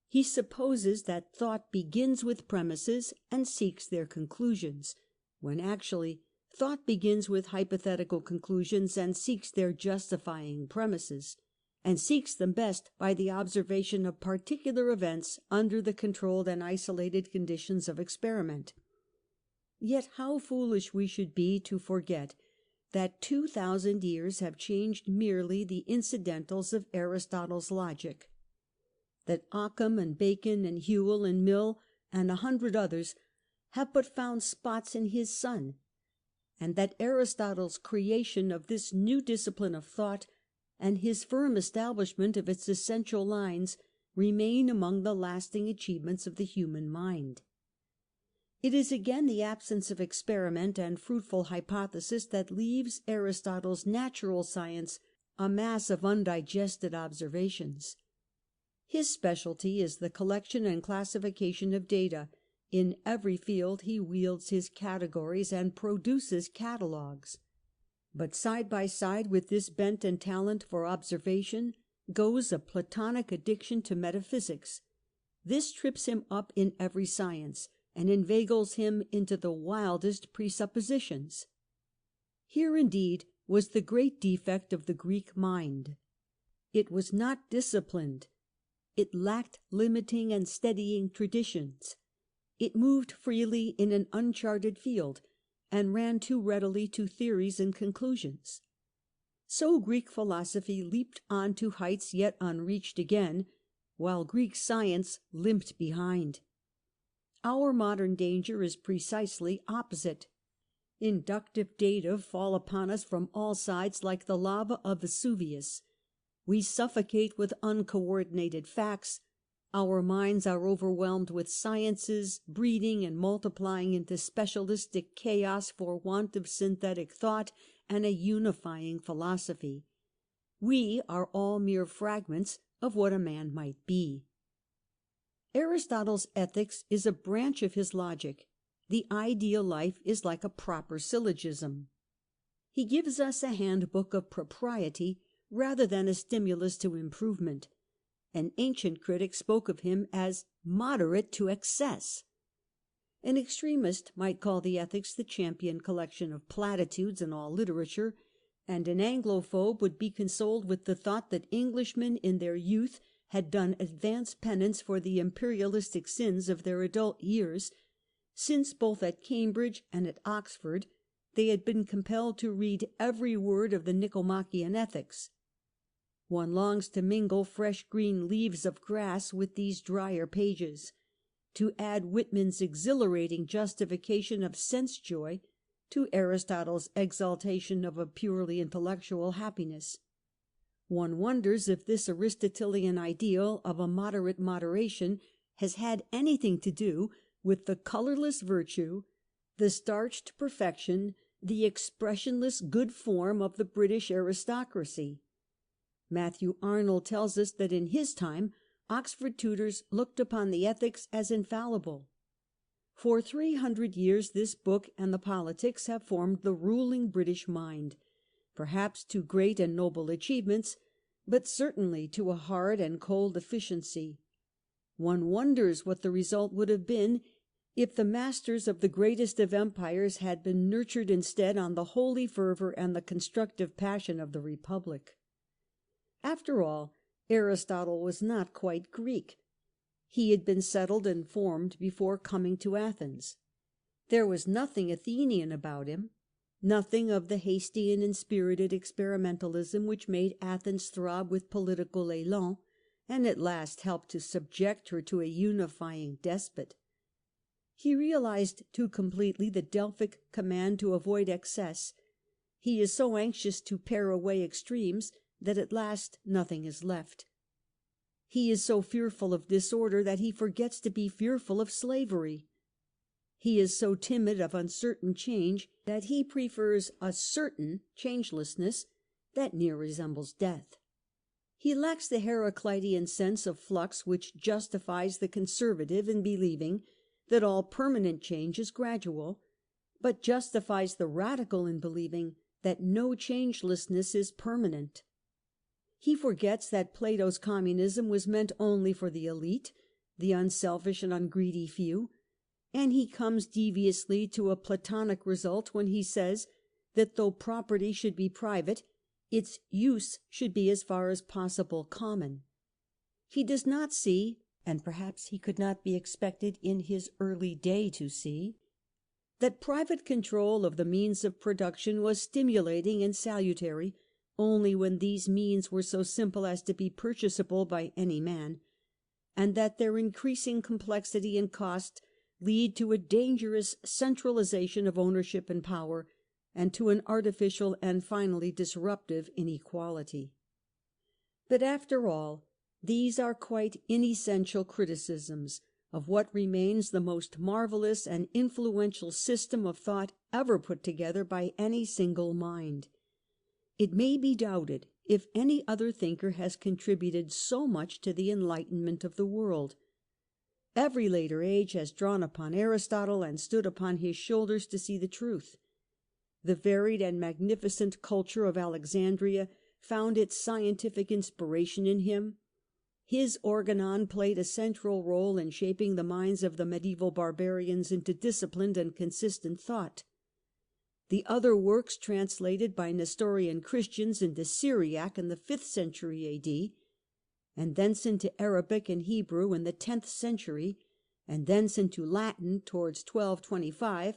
He supposes that thought begins with premises and seeks their conclusions, when actually thought begins with hypothetical conclusions and seeks their justifying premises, and seeks them best by the observation of particular events under the controlled and isolated conditions of experiment. Yet how foolish we should be to forget that 2000 years have changed merely the incidentals of Aristotle's logic, that Occam and Bacon and Whewell and Mill and 100 others have but found spots in his sun, and that Aristotle's creation of this new discipline of thought, and his firm establishment of its essential lines, remain among the lasting achievements of the human mind. It is again the absence of experiment and fruitful hypothesis that leaves Aristotle's natural science a mass of undigested observations. His specialty is the collection and classification of data. In every field he wields his categories and produces catalogues. But side by side with this bent and talent for observation goes a Platonic addiction to metaphysics. This trips him up in every science, and inveigles him into the wildest presuppositions. Here indeed was the great defect of the Greek mind. It was not disciplined. It lacked limiting and steadying traditions. It moved freely in an uncharted field, and ran too readily to theories and conclusions. So Greek philosophy leaped on to heights yet unreached again, while Greek science limped behind. Our modern danger is precisely opposite. Inductive data fall upon us from all sides like the lava of Vesuvius. We suffocate with uncoordinated facts. Our minds are overwhelmed with sciences, breeding and multiplying into specialistic chaos for want of synthetic thought and a unifying philosophy. We are all mere fragments of what a man might be. Aristotle's ethics is a branch of his logic. The ideal life is like a proper syllogism. He gives us a handbook of propriety rather than a stimulus to improvement. An ancient critic spoke of him as moderate to excess. An extremist might call the Ethics the champion collection of platitudes in all literature, and an Anglophobe would be consoled with the thought that Englishmen in their youth had done advance penance for the imperialistic sins of their adult years, since both at Cambridge and at Oxford they had been compelled to read every word of the Nicomachean Ethics. One longs to mingle fresh green leaves of grass with these drier pages, to add Whitman's exhilarating justification of sense-joy to Aristotle's exaltation of a purely intellectual happiness. One wonders if this Aristotelian ideal of a moderate moderation has had anything to do with the colourless virtue, the starched perfection, the expressionless good form of the British aristocracy. Matthew Arnold tells us that in his time Oxford tutors looked upon the Ethics as infallible. For 300 years this book and the Politics have formed the ruling British mind, perhaps to great and noble achievements, but certainly to a hard and cold efficiency. One wonders what the result would have been if the masters of the greatest of empires had been nurtured instead on the holy fervour and the constructive passion of the Republic. After all, Aristotle was not quite Greek. He had been settled and formed before coming to Athens. There was nothing Athenian about him, nothing of the hasty and inspirited experimentalism which made Athens throb with political élan, and at last helped to subject her to a unifying despot. He realized too completely the Delphic command to avoid excess. He is so anxious to pare away extremes that at last nothing is left. He is so fearful of disorder that he forgets to be fearful of slavery. He is so timid of uncertain change that he prefers a certain changelessness that near resembles death. He lacks the Heraclitean sense of flux which justifies the conservative in believing that all permanent change is gradual, but justifies the radical in believing that no changelessness is permanent. He forgets that Plato's communism was meant only for the elite, the unselfish and ungreedy few, and he comes deviously to a Platonic result when he says that though property should be private, its use should be as far as possible common. He does not see, and perhaps he could not be expected in his early day to see, that private control of the means of production was stimulating and salutary only when these means were so simple as to be purchasable by any man, and that their increasing complexity and cost lead to a dangerous centralization of ownership and power, and to an artificial and finally disruptive inequality. But after all, these are quite inessential criticisms of what remains the most marvellous and influential system of thought ever put together by any single mind. It may be doubted if any other thinker has contributed so much to the enlightenment of the world. Every later age has drawn upon Aristotle and stood upon his shoulders to see the truth. The varied and magnificent culture of Alexandria found its scientific inspiration in him. His Organon played a central role in shaping the minds of the medieval barbarians into disciplined and consistent thought. The other works translated by Nestorian Christians into Syriac in the 5th century A.D., and thence into Arabic and Hebrew in the 10th century, and thence into Latin towards 1225,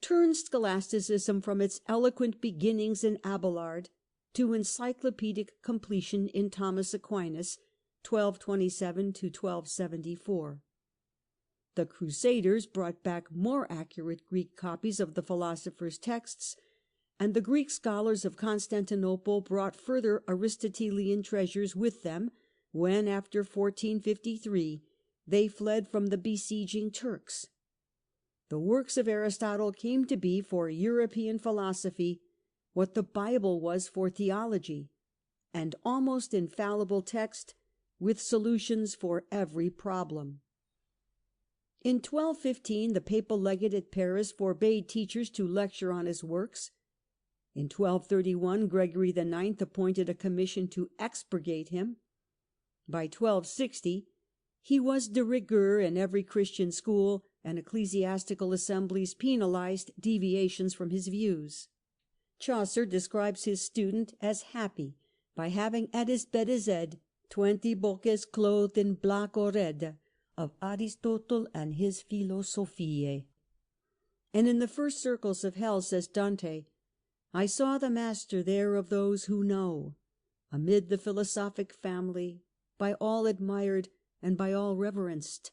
turned scholasticism from its eloquent beginnings in Abelard to encyclopedic completion in Thomas Aquinas, 1227 to 1274. The Crusaders brought back more accurate Greek copies of the philosopher's texts, and the Greek scholars of Constantinople brought further Aristotelian treasures with them when, after 1453, they fled from the besieging Turks. The works of Aristotle came to be for European philosophy what the Bible was for theology, an almost infallible text with solutions for every problem. In 1215, the papal legate at Paris forbade teachers to lecture on his works. In 1231, Gregory IX appointed a commission to expurgate him. By 1260, he was de rigueur in every Christian school, and ecclesiastical assemblies penalized deviations from his views. Chaucer describes his student as happy by having at his bedeshead 20 books clothed in black or red of Aristotle and his Philosophiae. And in the first circles of hell, says Dante, I saw the master there of those who know, amid the philosophic family, by all admired and by all reverenced.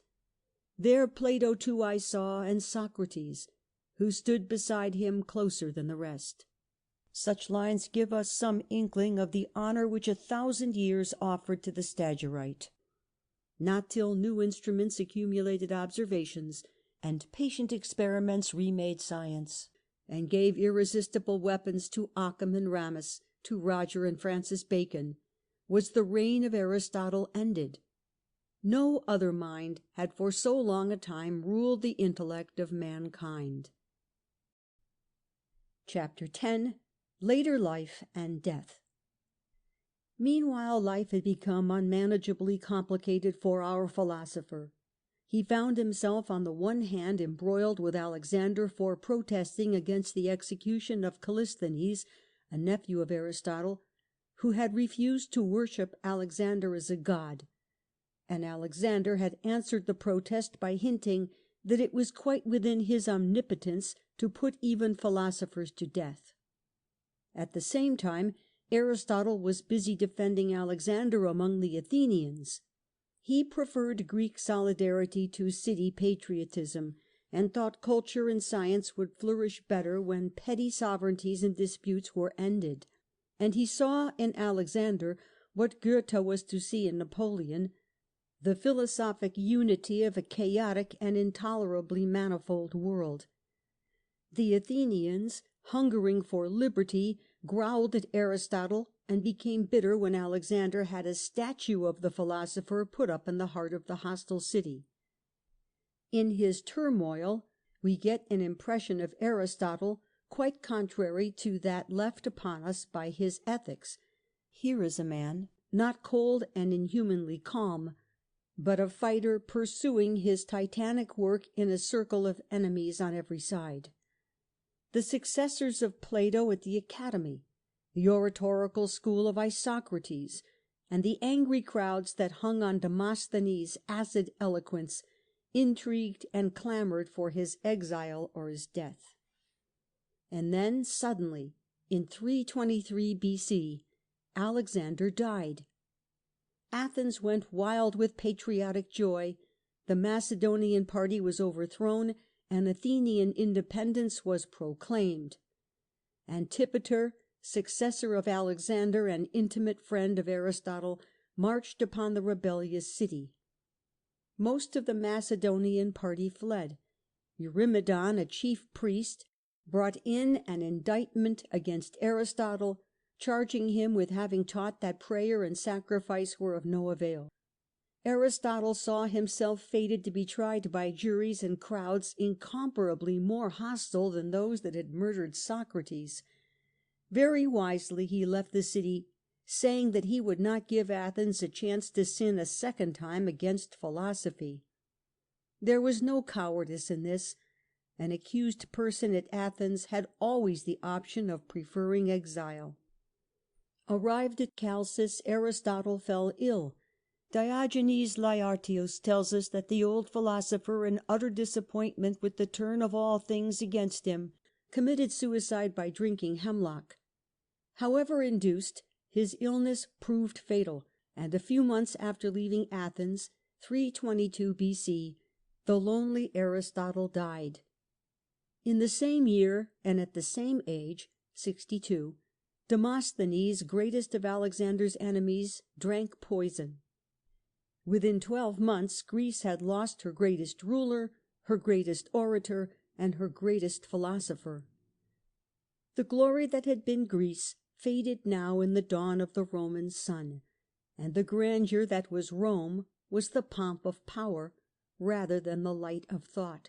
There Plato too I saw, and Socrates, who stood beside him closer than the rest. Such lines give us some inkling of the honour which 1,000 years offered to the Stagirite. Not till new instruments accumulated observations, and patient experiments remade science, and gave irresistible weapons to Occam and Ramus, to Roger and Francis Bacon, was the reign of Aristotle ended. No other mind had for so long a time ruled the intellect of mankind. Chapter 10. Later Life and Death. Meanwhile, life had become unmanageably complicated for our philosopher. He found himself on the one hand embroiled with Alexander for protesting against the execution of Callisthenes, a nephew of Aristotle, who had refused to worship Alexander as a god, and Alexander had answered the protest by hinting that it was quite within his omnipotence to put even philosophers to death. At the same time, Aristotle was busy defending Alexander among the Athenians. He preferred Greek solidarity to city patriotism, and thought culture and science would flourish better when petty sovereignties and disputes were ended. And he saw in Alexander what Goethe was to see in Napoleon, the philosophic unity of a chaotic and intolerably manifold world. The Athenians, hungering for liberty, growled at Aristotle and became bitter when Alexander had a statue of the philosopher put up in the heart of the hostile city. In his turmoil we get an impression of Aristotle quite contrary to that left upon us by his Ethics. Here is a man not cold and inhumanly calm, but a fighter pursuing his titanic work in a circle of enemies on every side. The successors of Plato at the Academy, the oratorical school of Isocrates, and the angry crowds that hung on Demosthenes' acid eloquence intrigued and clamoured for his exile or his death. And then suddenly, in 323 BC, Alexander died. Athens went wild with patriotic joy. the Macedonian party was overthrown, and Athenian independence was proclaimed. Antipater, successor of Alexander and intimate friend of Aristotle, marched upon the rebellious city. Most of the Macedonian party fled. Eurymedon, a chief priest, brought in an indictment against Aristotle, charging him with having taught that prayer and sacrifice were of no avail. Aristotle saw himself fated to be tried by juries and crowds incomparably more hostile than those that had murdered Socrates. Very wisely he left the city, saying that he would not give Athens a chance to sin a second time against philosophy. There was no cowardice in this. An accused person at Athens had always the option of preferring exile. Arrived at Chalcis, Aristotle fell ill. Diogenes Laertius tells us that the old philosopher, in utter disappointment with the turn of all things against him, committed suicide by drinking hemlock. However induced, his illness proved fatal, and a few months after leaving Athens, 322 B.C., the lonely Aristotle died. In the same year, and at the same age, 62, Demosthenes, greatest of Alexander's enemies, drank poison. Within 12 months, Greece had lost her greatest ruler, her greatest orator, and her greatest philosopher. The glory that had been Greece faded now in the dawn of the Roman sun, and the grandeur that was Rome was the pomp of power rather than the light of thought.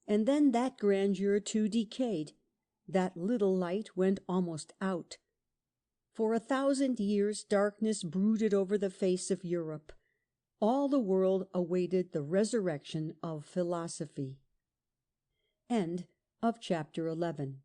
And then that grandeur too decayed, that little light went almost out. For 1,000 years darkness brooded over the face of Europe. All the world awaited the resurrection of philosophy. End of chapter 11.